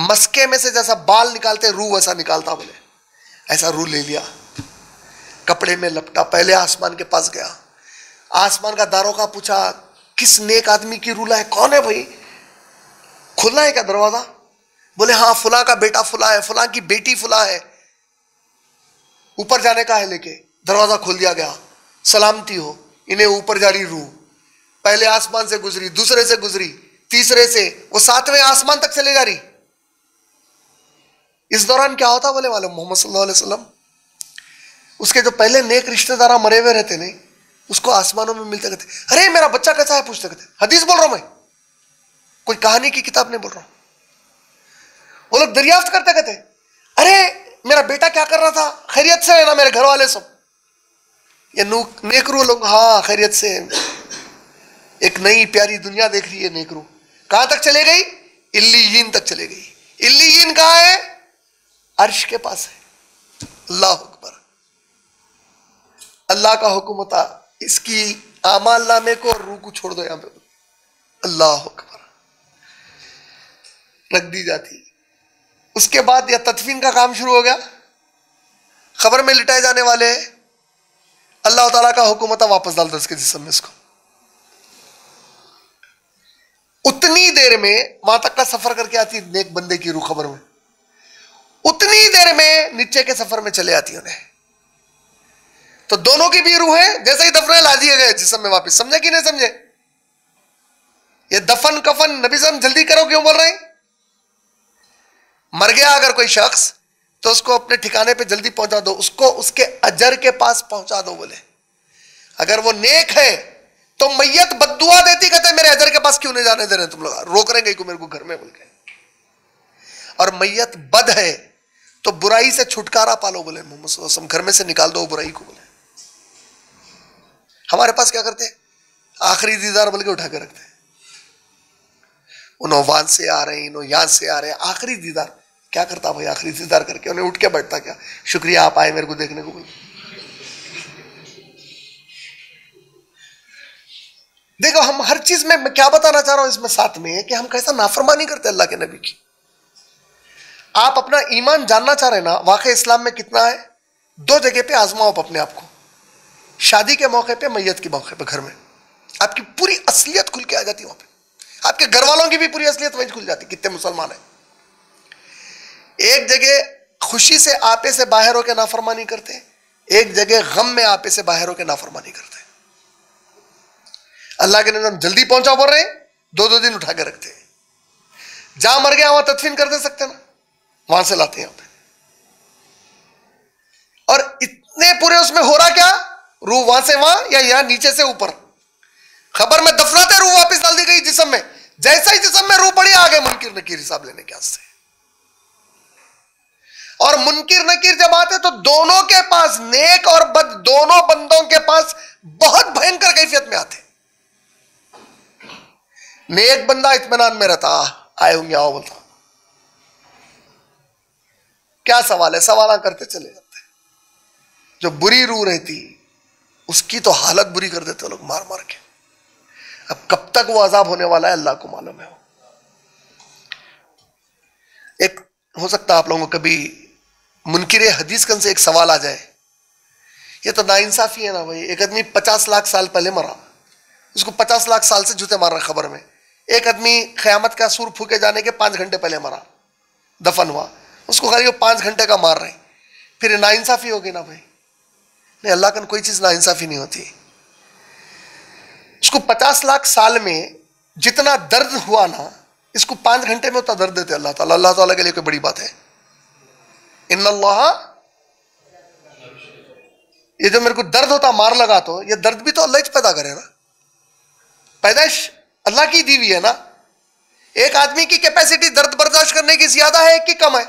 मस्के में से जैसा बाल निकालते रूह वैसा निकालता, बोले ऐसा रूह ले लिया, कपड़े में लपटा, पहले आसमान के पास गया। आसमान का दारोगा पूछा, किस नेक आदमी की रूह है? कौन है भाई? खुला है क्या दरवाजा? बोले हाँ, फुला का बेटा फुला है, फुला की बेटी फुला है, ऊपर जाने का है। लेके दरवाजा खोल दिया गया, सलामती हो, इन्हें ऊपर जा रही रूह। पहले आसमान से गुजरी, दूसरे से गुजरी, तीसरे से, वो 7वें आसमान तक चले जा रही। इस दौरान क्या होता बोले मालूम, मोहम्मद सल्लल्लाहु अलैहि वसल्लम उसके जो पहले नेक रिश्तेदार मरे हुए रहते नहीं, उसको आसमानों में मिलते कहते, अरे मेरा बच्चा कैसा है, पूछते कहते, हदीस बोल रहा हूं मैं, कोई कहानी की किताब नहीं बोल रहा हूं। वो लोग दरियाफ्त करते कहते, अरे मेरा बेटा क्या कर रहा था, खैरियत से है ना मेरे घर वाले सब, ये नेकरू लोग, हाँ खैरियत से, एक नई प्यारी दुनिया देख रही है नेकरू। कहां तक चले गई, इल्लीयीन तक चले गई। इल्लीयीन कहां है, अर्श के पास है। अल्लाह अकबर, अल्लाह का हुक्म होता, इसकी आमाल नामे को और रूह को छोड़ दो यहां पे, अल्लाह अकबर, रख दी जाती। उसके बाद यह तदफीन का काम शुरू हो गया, खबर में लिटाए जाने वाले, अल्लाह ताला का हुक्म होता, वापस डाल दो इसके जिस्म में इसको। उतनी देर में वहां तक का सफर करके आती नेक बंदे की रूह खबर में, उतनी देर में नीचे के सफर में चले आती उन्हें। तो दोनों की भी रूह है, जैसे ही दफन ला दिए गए जिस्म में वापस, समझे कि नहीं समझे? ये दफन कफन नबी साहब जल्दी करो क्यों बोल रहे हैं? मर गया अगर कोई शख्स तो उसको अपने ठिकाने पे जल्दी पहुंचा दो, उसको उसके अजर के पास पहुंचा दो। बोले अगर वो नेक है तो मैयत बद्दुआ देती, कहते मेरे अजर के पास क्यों नहीं जाने दे रहे तुम लोग, रोक रहे को मेरे को घर में बोल के। और मैयत बद है तो बुराई से छुटकारा पालो, बोले मोहम्मद सल्लल्लाहु अलैहि वसल्लम, घर में से निकाल दो बुराई को। बोले हमारे पास क्या करते हैं, आखिरी दीदार बोल के उठा के रखते हैं, उन्होंने वहां से आ रहे हैं, इन्हों यहां से आ रहे हैं, आखिरी दीदार। क्या करता भाई आखिरी दीदार करके, उन्हें उठ के बैठता क्या, शुक्रिया आप आए मेरे को देखने को। बोले देखो हम हर चीज में, मैं क्या बताना चाह रहा हूं इसमें साथ में, कि हम कैसा नाफरमानी करते अल्लाह के नबी की। आप अपना ईमान जानना चाह रहे ना, वाकई इस्लाम में कितना है, दो जगह पे आजमाओ आप अपने आप को, शादी के मौके पे, मैयत के मौके पे, घर में आपकी पूरी असलियत खुल के आ जाती है, वहां पे आपके घर वालों की भी पूरी असलियत वहीं खुल जाती। कितने मुसलमान है एक जगह खुशी से आपे से बाहर होकर नाफरमानी करते हैं, एक जगह गम में आपे से बाहर होकर नाफरमानी करते हैं। अल्लाह के नबी जल्दी पहुंचा बोल रहे हैं, दो दो दिन उठा के रखते हैं। जहां मर गया वहां तदफीन कर दे सकते ना, वहां से लाते हैं। और इतने पूरे उसमें हो रहा क्या, रूह वहां से वहां या यहां नीचे से ऊपर, खबर में दफनाते रूह वापस डाल दी गई जिस्म में, जैसा ही जिस्म में रूह पड़ी आगे मुनकिर नकीर हिसाब लेने के वास्ते। और मुनकिर नकीर जब आते तो दोनों के पास, नेक और बद दोनों बंदों के पास बहुत भयंकर कैफियत में आते। नेक बंदा इत्मीनान में रहता, आए होंगे आओ बोलता, क्या सवाल है, सवाल करते चले जाते। जो बुरी रूह रहती उसकी तो हालत बुरी कर देते लोग मार मार के। अब कब तक वो अजाब होने वाला है अल्लाह को मालूम है। एक हो सकता है आप लोगों को कभी मुनकिर हदीस कन से एक सवाल आ जाए, ये तो नाइंसाफी है ना भाई, एक आदमी 50 लाख साल पहले मरा, उसको 50 लाख साल से जूते मार रहे खबर में। एक आदमी क़यामत का सूर फूके जाने के 5 घंटे पहले मरा, दफन हुआ, उसको खाली 5 घंटे का मार रहे, फिर नाइंसाफी होगी ना भाई? नहीं, अल्लाह का कोई चीज नाइंसाफी नहीं होती। इसको 50 लाख साल में जितना दर्द हुआ ना, इसको 5 घंटे में उतना दर्द देते अल्लाह ताला। अल्लाह ताला के लिए कोई बड़ी बात है? इन्नल्लाह, ये जो मेरे को दर्द होता मार लगा, तो ये दर्द भी तो अल्लाह ही पैदा करे ना, पैदाइश अल्लाह की दी हुई है ना। एक आदमी की कैपेसिटी दर्द बर्दाश्त करने की ज्यादा है कि कम है?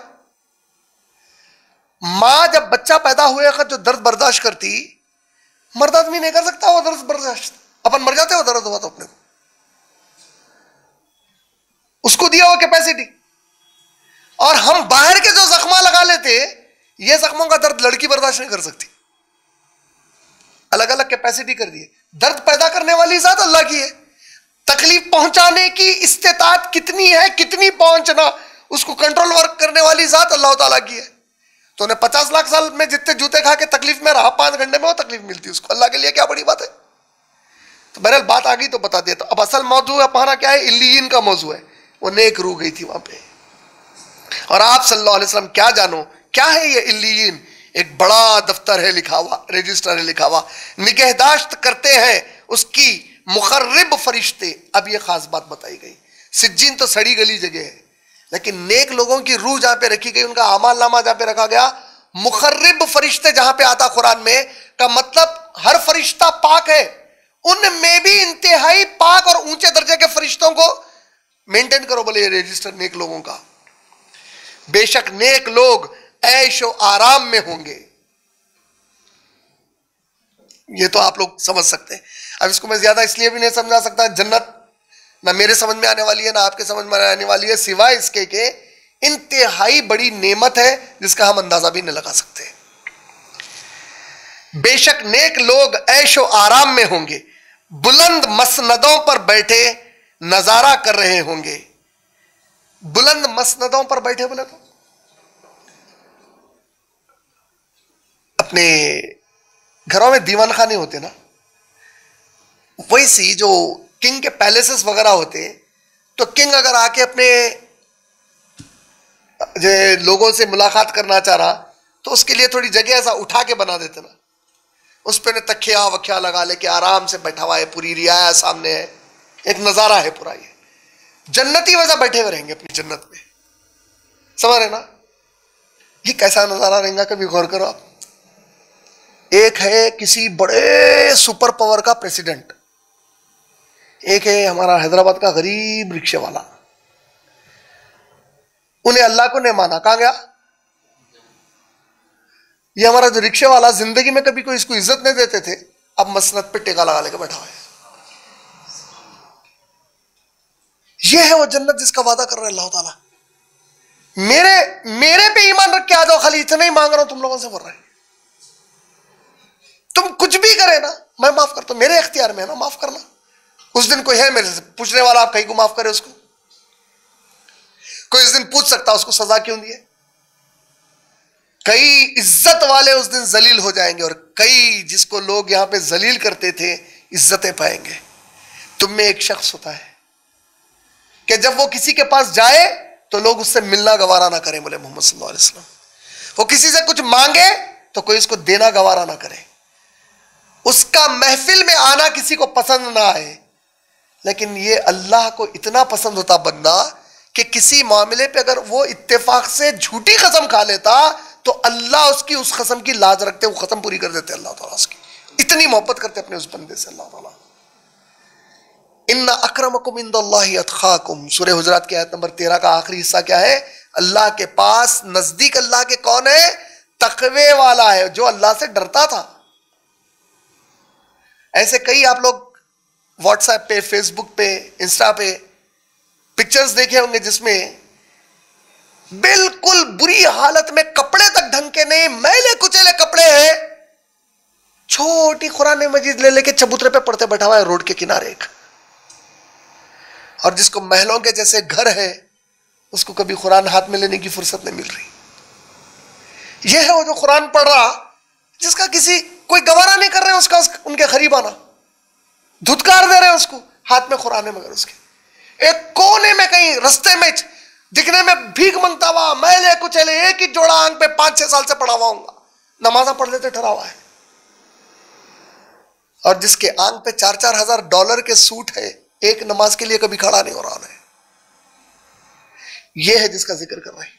मां जब बच्चा पैदा हुए जो दर्द बर्दाश्त करती, मर्द आदमी नहीं कर सकता वो दर्द बर्दाश्त। अपन मर जाते हो दर्द हुआ तो अपने को, उसको दिया हुआ कैपेसिटी। और हम बाहर के जो जख्मा लगा लेते, ये जख्मों का दर्द लड़की बर्दाश्त नहीं कर सकती। अलग अलग कैपेसिटी कर दी है। दर्द पैदा करने वाली जात अल्लाह की है, तकलीफ पहुंचाने की इस्तेताअत कितनी है, कितनी पहुंचना, उसको कंट्रोल वर्क करने वाली जात अल्लाह ताला की है। तो उन्हें 50 लाख साल में जितने जूते खा के तकलीफ में रहा, 5 घंटे में वो तकलीफ मिलती उसको। अल्लाह के लिए क्या बड़ी बात है? तो बहरहाल बात आ गई तो बता दिया। तो अब असल मौजू अपना क्या है, इल्लीयीन का मौजू है। वो नेक रूह गई थी वहां पे, और आप सल्लल्लाहु अलैहि वसल्लम क्या जानो क्या है ये इल्लीयीन? एक बड़ा दफ्तर है लिखा हुआ, रजिस्टर है लिखा हुआ, निगहदाश्त करते हैं उसकी मुखर्रिब फरिश्ते। अब ये खास बात बताई गई, सिज्जीन तो सड़ी गली जगह है, लेकिन नेक लोगों की रूह जहां पे रखी गई, उनका अमाल नामा जहां पे रखा गया, मुखर्रिब फरिश्ते जहां पे आता कुरान में, का मतलब हर फरिश्ता पाक है, उनमें भी इंतहाई पाक और ऊंचे दर्जे के फरिश्तों को मेंटेन करो, बोले ये रजिस्टर नेक लोगों का। बेशक नेक लोग ऐशो आराम में होंगे। ये तो आप लोग समझ सकते हैं। अब इसको मैं ज्यादा इसलिए भी नहीं समझा सकता, जन्नत ना मेरे समझ में आने वाली है ना आपके समझ में आने वाली है, सिवाय इसके के इंतहाई बड़ी नेमत है जिसका हम अंदाजा भी नहीं लगा सकते। बेशक नेक लोग ऐशो आराम में होंगे, बुलंद मसनदों पर बैठे नजारा कर रहे होंगे। बुलंद मसनदों पर बैठे बोले तो अपने घरों में दीवान खाने होते ना, वैसी जो किंग के पैलेसेस वगैरह होते, तो किंग अगर आके अपने लोगों से मुलाकात करना चाह रहा तो उसके लिए थोड़ी जगह ऐसा उठा के बना देते ना, उस पर तकिया वकिया लगा लेके आराम से बैठा हुआ है, पूरी रियाया सामने है, एक नजारा है पूरा। ये जन्नती वैसा बैठे हुए रहेंगे अपनी जन्नत में, समझ रहे ना? ये कैसा नजारा रहेगा, कभी गौर करो आप। एक है किसी बड़े सुपर पावर का प्रेसिडेंट, एक है हमारा हैदराबाद का गरीब रिक्शे वाला, उन्हें अल्लाह को नहीं माना, कहां गया? ये हमारा जो रिक्शे वाला जिंदगी में कभी कोई इसको इज्जत नहीं देते थे, अब मसनद पे टेका लगा लेकर बैठा हुआ है। ये है वो जन्नत जिसका वादा कर रहा है अल्लाह ताला। मेरे पे ईमान रख के आ जाओ, खाली इतना ही मांग रहा हूं तुम लोगों से, बोल रहे हैं तुम कुछ भी करे ना मैं माफ करता हूं, मेरे इख्तियार में है ना माफ करना। उस दिन कोई है मेरे से पूछने वाला आप कहीं को माफ करे उसको? कोई इस दिन पूछ सकता उसको सजा क्यों दी है? कई इज्जत वाले उस दिन जलील हो जाएंगे और कई जिसको लोग यहां पे जलील करते थे इज्जतें पाएंगे। तुम में एक शख्स होता है कि जब वो किसी के पास जाए तो लोग उससे मिलना गवारा ना करें, बोले मोहम्मद सल्लल्लाहु अलैहि वसल्लम। वो किसी से कुछ मांगे तो कोई उसको देना गवारा ना करे, उसका महफिल में आना किसी को पसंद ना आए। लेकिन ये अल्लाह को इतना पसंद होता बंदा कि किसी मामले पे अगर वो इत्तेफाक से झूठी कसम खा लेता तो अल्लाह उसकी उस कसम की लाज रखते, वो कसम पूरी कर देते अल्लाह ताला उसकी। इतनी मोहब्बत करते अपने उस बंदे से अल्लाह ताला। इन्ना अक्रमकुम इंदल्लाहि अतकाकुम, सूरह हुजरात की आयत नंबर 13 का आखिरी हिस्सा क्या है? अल्लाह के पास नजदीक अल्लाह के कौन है? तकवे वाला है, जो अल्लाह से डरता था। ऐसे कई आप लोग व्हाट्सएप पे, फेसबुक पे, इंस्टा पे पिक्चर्स देखे होंगे जिसमें बिल्कुल बुरी हालत में, कपड़े तक ढंग के नहीं, मैले कुचेले कपड़े हैं, छोटी कुरान मजीद ले लेके चबूतरे पे पढ़ते बैठा हुआ है रोड के किनारे एक। और जिसको महलों के जैसे घर है उसको कभी कुरान हाथ में लेने की फुर्सत नहीं मिल रही। यह है वो जो कुरान पढ़ रहा, जिसका किसी कोई गवारा नहीं कर रहे उसका उनके करीब आना, धुतकार दे रहे उसको, हाथ में कुरान है मगर उसके एक कोने में कहीं रास्ते में दिखने में भीख मांगता हुआ, मैले कुचेले, एक ही जोड़ा आंख पे 5-6 साल से पढ़ा हुआ हूंगा, नमाजा पढ़ लेते ठहरा हुआ है। और जिसके आंख पे 4-4 हजार डॉलर के सूट है, एक नमाज के लिए कभी खड़ा नहीं हो रहा है। यह है जिसका जिक्र कर रहे हैं।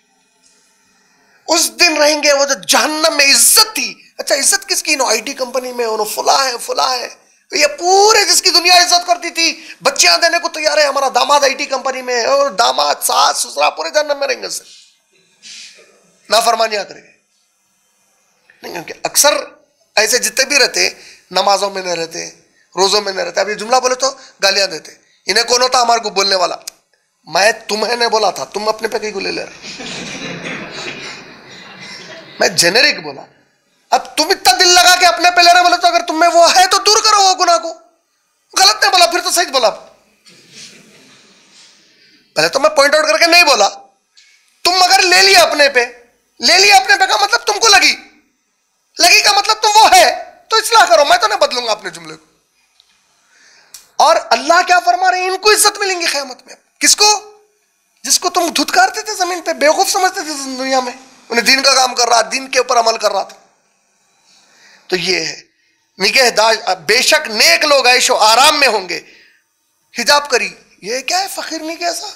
उस दिन रहेंगे वो जो जहन्नम में इज्जत थी। अच्छा इज्जत किसकी? नो आईटी कंपनी में उन्होंने फुला है, ये पूरे जिसकी दुनिया इज्जत करती थी, बच्चियां देने को तैयार है, हमारा दामाद आईटी कंपनी में, और दामाद सास ससुरा पूरे जहन्नम में रहेंगे, से नाफरमानियां करेंगे। नहीं, क्योंकि अक्सर ऐसे जितने भी रहते नमाजों में नहीं रहते, रोजों में नहीं रहते, अब ये जुमला बोले तो गालियां देते, इन्हें कौन होता हमारे को बोलने वाला? मैं तुम्हें नहीं बोला था, तुम अपने पे कहीं को ले रहे, मैं जेनेरिक बोला। अब तुम इतना दिल लगा के अपने पे ले रहे बोले, तो अगर तुम्हें वो है तो दूर करो वो गुनाह को। गलत नहीं बोला, फिर तो सही बोला। पहले तो मैं पॉइंट आउट करके नहीं बोला, तुम अगर ले लिया अपने पे, ले लिया अपने पे का मतलब तुमको लगी का मतलब तुम वो है तो इस्लाह करो, मैं तो नहीं बदलूंगा अपने जुमले को। और अल्लाह क्या फरमा रहे हैं? इनको इज्जत मिलेंगी क़यामत में। किसको? जिसको तुम धुतकारते थे जमीन पे, बेवकूफ समझते थे दुनिया में, उन्हें दीन का काम कर रहा, दीन के ऊपर अमल कर रहा था। तो ये है निगहदाश, बेशक नेक लोग ऐशो आराम में होंगे। हिजाब करी, ये क्या है? फकीर नहीं कैसा?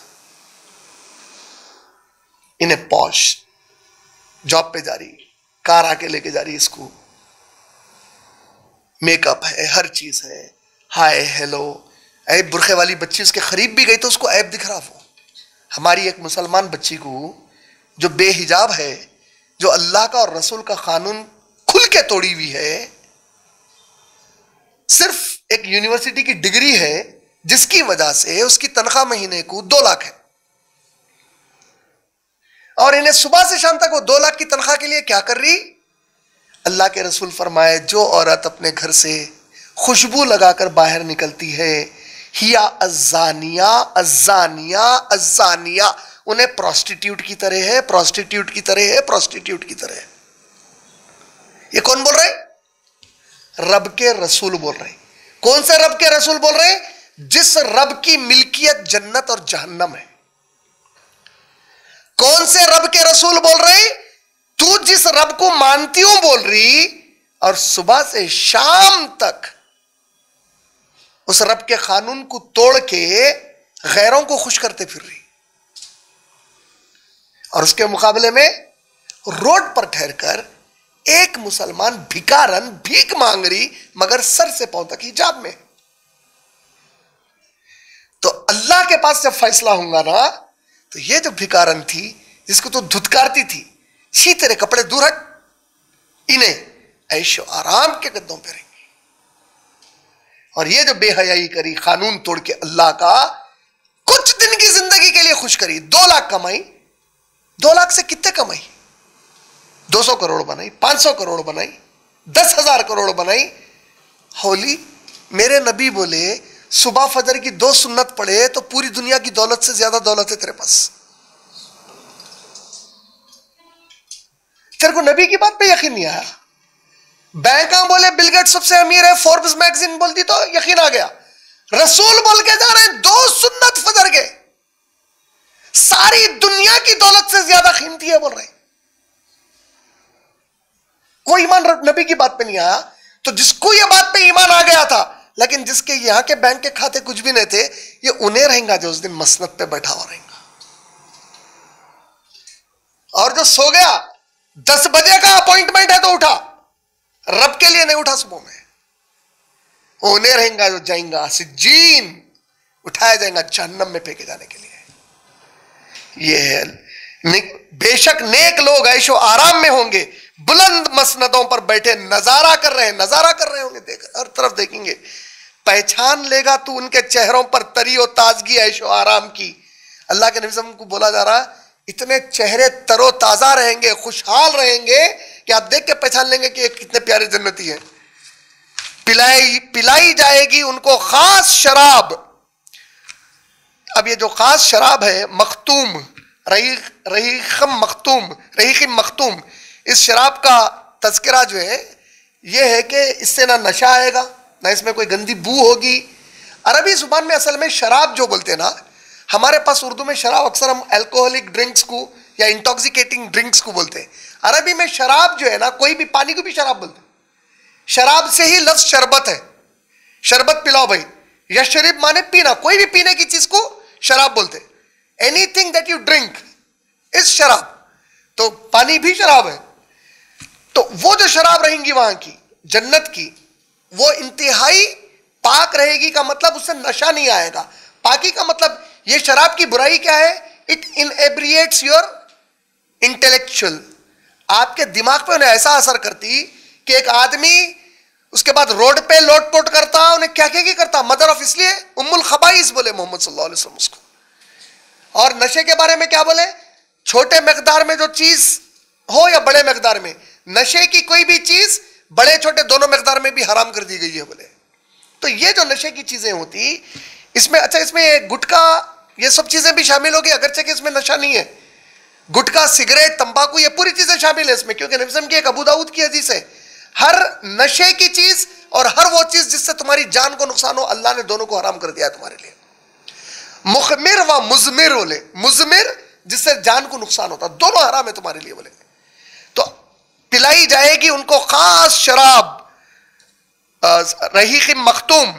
इन्हें पॉश, जॉब पे जा रही, कार आके लेके जा रही इसको, मेकअप है, हर चीज है, हाय हेलो। ऐब बुरखे वाली बच्ची उसके करीब भी गई तो उसको ऐब दिख रहा। वो हमारी एक मुसलमान बच्ची को जो बेहिजाब है, जो अल्लाह का और रसूल का कानून खुल के तोड़ी हुई है, सिर्फ एक यूनिवर्सिटी की डिग्री है जिसकी वजह से उसकी तनख्वाह महीने को 2 लाख है, और इन्हें सुबह से शाम तक वो 2 लाख की तनख्वाह के लिए क्या कर रही। अल्लाह के रसूल फरमाए, जो औरत अपने घर से खुशबू लगाकर बाहर निकलती है, हिया अज़ानिया अज़ानिया अज़ानिया, उन्हें प्रोस्टिट्यूट की तरह है, प्रोस्टिट्यूट की तरह है, प्रोस्टिट्यूट की तरह है। ये कौन बोल रहे? रब के रसूल बोल रहे। कौन से रब के रसूल बोल रहे? जिस रब की मिल्कियत जन्नत और जहन्नम है। कौन से रब के रसूल बोल रहे? तू जिस रब को मानती हूं बोल रही, और सुबह से शाम तक उस रब के कानून को तोड़ के गैरों को खुश करते फिर रही, और उसके मुकाबले में रोड पर ठहरकर एक मुसलमान भिकारन भीख मांग रही, मगर सर से पांव तक हिजाब में। तो अल्लाह के पास जब फैसला होगा ना, तो ये जो भिकारन थी जिसको तो धुतकारती थी, शी तेरे कपड़े दूर हट, इन्हें ऐशो आराम के गद्दों पे रहेंगे। और ये जो बेहयाई करी, कानून तोड़ के अल्लाह का, कुछ दिन की जिंदगी के लिए खुश करी, 2 लाख कमाई। 2 लाख से कितने कमाई? 200 करोड़ बनाई, 500 करोड़ बनाई, 10,000 करोड़ बनाई। होली मेरे नबी बोले, सुबह फजर की 2 सुन्नत पढ़े तो पूरी दुनिया की दौलत से ज्यादा दौलत है तेरे पास। तेरे को नबी की बात पे यकीन नहीं आया? बैंक बोले बिल गेट्स सबसे अमीर है, फोर्ब्स मैगजीन बोल दी तो यकीन आ गया। रसूल बोल के जा रहे हैं 2 सुन्नत फजर के सारी दुनिया की दौलत से ज्यादा कीमती है बोल रहे हैं। वो ईमान नबी की बात पे नहीं आया। तो जिसको ये बात पे ईमान आ गया था, लेकिन जिसके यहां के बैंक के खाते कुछ भी नहीं थे, ये उन्हें रहेगा जो उस दिन मसनद पे बैठा हुआ रहेगा। और जो सो गया, 10 बजे का अपॉइंटमेंट है तो उठा, रब के लिए नहीं उठा सुबह में, उन्हें रहेगा जो जाएगा सिज्जीन, उठाया जाएगा जहन्नम में फेंके जाने के लिए। ये है बेशक नेक लोग ऐशो आराम में होंगे, बुलंद मसनदों पर बैठे नजारा कर रहे होंगे, देख हर तरफ देखेंगे, पहचान लेगा तू उनके चेहरों पर तरी और ताजगी ऐशो आराम की। अल्लाह के नबी सल्लल्लाहु अलैहि वसल्लम को बोला जा रहा, इतने चेहरे तरो ताजा रहेंगे, खुशहाल रहेंगे कि आप देख के पहचान लेंगे कि ये कितने प्यारे जन्नती है। पिलाई जाएगी उनको खास शराब। अब ये जो खास शराब है, मखतूम, रहीखम मखतूम, इस शराब का तज़किरा जो है ये है कि इससे ना नशा आएगा, ना इसमें कोई गंदी बू होगी। अरबी जुबान में असल में शराब जो बोलते हैं ना, हमारे पास उर्दू में शराब अक्सर हम अल्कोहलिक ड्रिंक्स को या इंटॉक्सिकेटिंग ड्रिंक्स को बोलते हैं। अरबी में शराब जो है ना, कोई भी पानी को भी शराब बोलते हैं। शराब से ही लफ्ज शरबत है, शरबत पिलाओ भाई, यशरिब माने पीना, कोई भी पीने की चीज को शराब बोलते हैं। Anything that you drink is शराब, तो पानी भी शराब है। तो वो जो शराब रहेंगी वहां की जन्नत की, वो इंतहाई पाक रहेगी का मतलब उससे नशा नहीं आएगा। पाकी का मतलब, ये शराब की बुराई क्या है? इट इनएब्रिएट्स योर इंटेलेक्चुअल, आपके दिमाग पे उन्हें ऐसा असर करती कि एक आदमी उसके बाद रोड पे लोटपोट करता, उन्हें क्या क्या करता, मदर ऑफ, इसलिए उम्मुल खबाइस बोले मोहम्मद सल्लल्लाहु अलैहि वसल्लम उसको। और नशे के बारे में क्या बोले? छोटे मकदार में जो चीज हो या बड़े मकदार में, नशे की कोई भी चीज बड़े छोटे दोनों मकदार में भी हराम कर दी गई है बोले। तो ये जो नशे की चीजें होती, इसमें अच्छा, इसमें गुटखा ये सब चीजें भी शामिल होगी, अगरचे कि इसमें नशा नहीं है। गुटखा, सिगरेट, तंबाकू, ये पूरी चीजें शामिल है इसमें, क्योंकि नबी सल्लल्लाहु अलैहि वसल्लम की एक अबू दाऊद की हदीस है, हर नशे की चीज और हर वो चीज जिससे तुम्हारी जान को नुकसान हो, अल्लाह ने दोनों को हराम कर दिया तुम्हारे लिए। मुखमिर व मुजमिर बोले, मुजमिर जिससे जान को नुकसान होता, दोनों हराम है तुम्हारे लिए बोले। तो पिलाई जाएगी उनको खास शराब, रहीक़ मखतूम,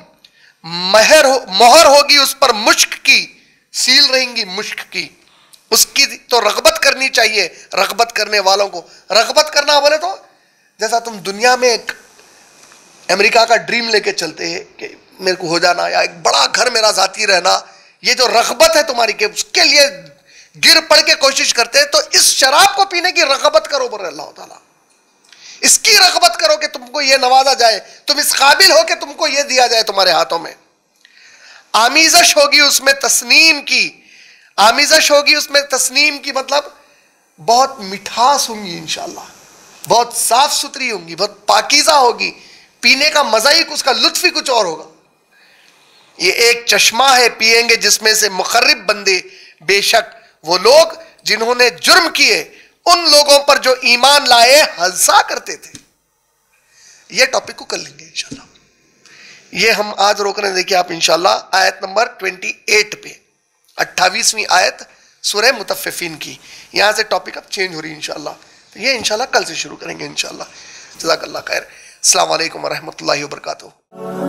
मोहर होगी उस पर मुश्क की, सील रहेंगी मुश्क की, उसकी तो रगबत करनी चाहिए, रगबत करने वालों को। रगबत करना बोले तो जैसा तुम दुनिया में एक अमेरिका का ड्रीम लेके चलते हैं कि मेरे को हो जाना, या एक बड़ा घर मेरा साथी रहना, ये जो रगबत है तुम्हारी कि उसके लिए गिर पड़ के कोशिश करते हैं, तो इस शराब को पीने की रगबत करो बोले अल्लाह ताला। इसकी रगबत करो कि तुमको ये नवाजा जाए, तुम इस काबिल हो कि तुमको ये दिया जाए तुम्हारे हाथों में। आमीज़श होगी उसमें तस्नीम की, आमीज़श होगी उसमें तस्नीम की, मतलब बहुत मिठास होंगी इंशाअल्लाह, बहुत साफ सुथरी होंगी, बहुत पाकीज़ा होगी, पीने का मजा ही, उसका लुत्फ ही कुछ और होगा। ये एक चश्मा है पिएंगे जिसमें से मुखर्रिब बंदे, बेशक वो लोग जिन्होंने जुर्म किए उन लोगों पर जो ईमान लाए हंसा करते थे। ये टॉपिक को कर लेंगे इंशाल्लाह। ये हम आज रोक रहे हैं, देखिए आप इंशाल्लाह आयत नंबर 28 पे, 28वीं आयत सूरह मुतफ्फिफीन की, यहां से टॉपिक अब चेंज हो रही है इंशाल्लाह। तो ये इंशाल्लाह कल से शुरू करेंगे इंशाल्लाह। जज़ाकल्लाह खैर। अस्सलाम वालेकुम व रहमतुल्लाहि व बरकातुहू।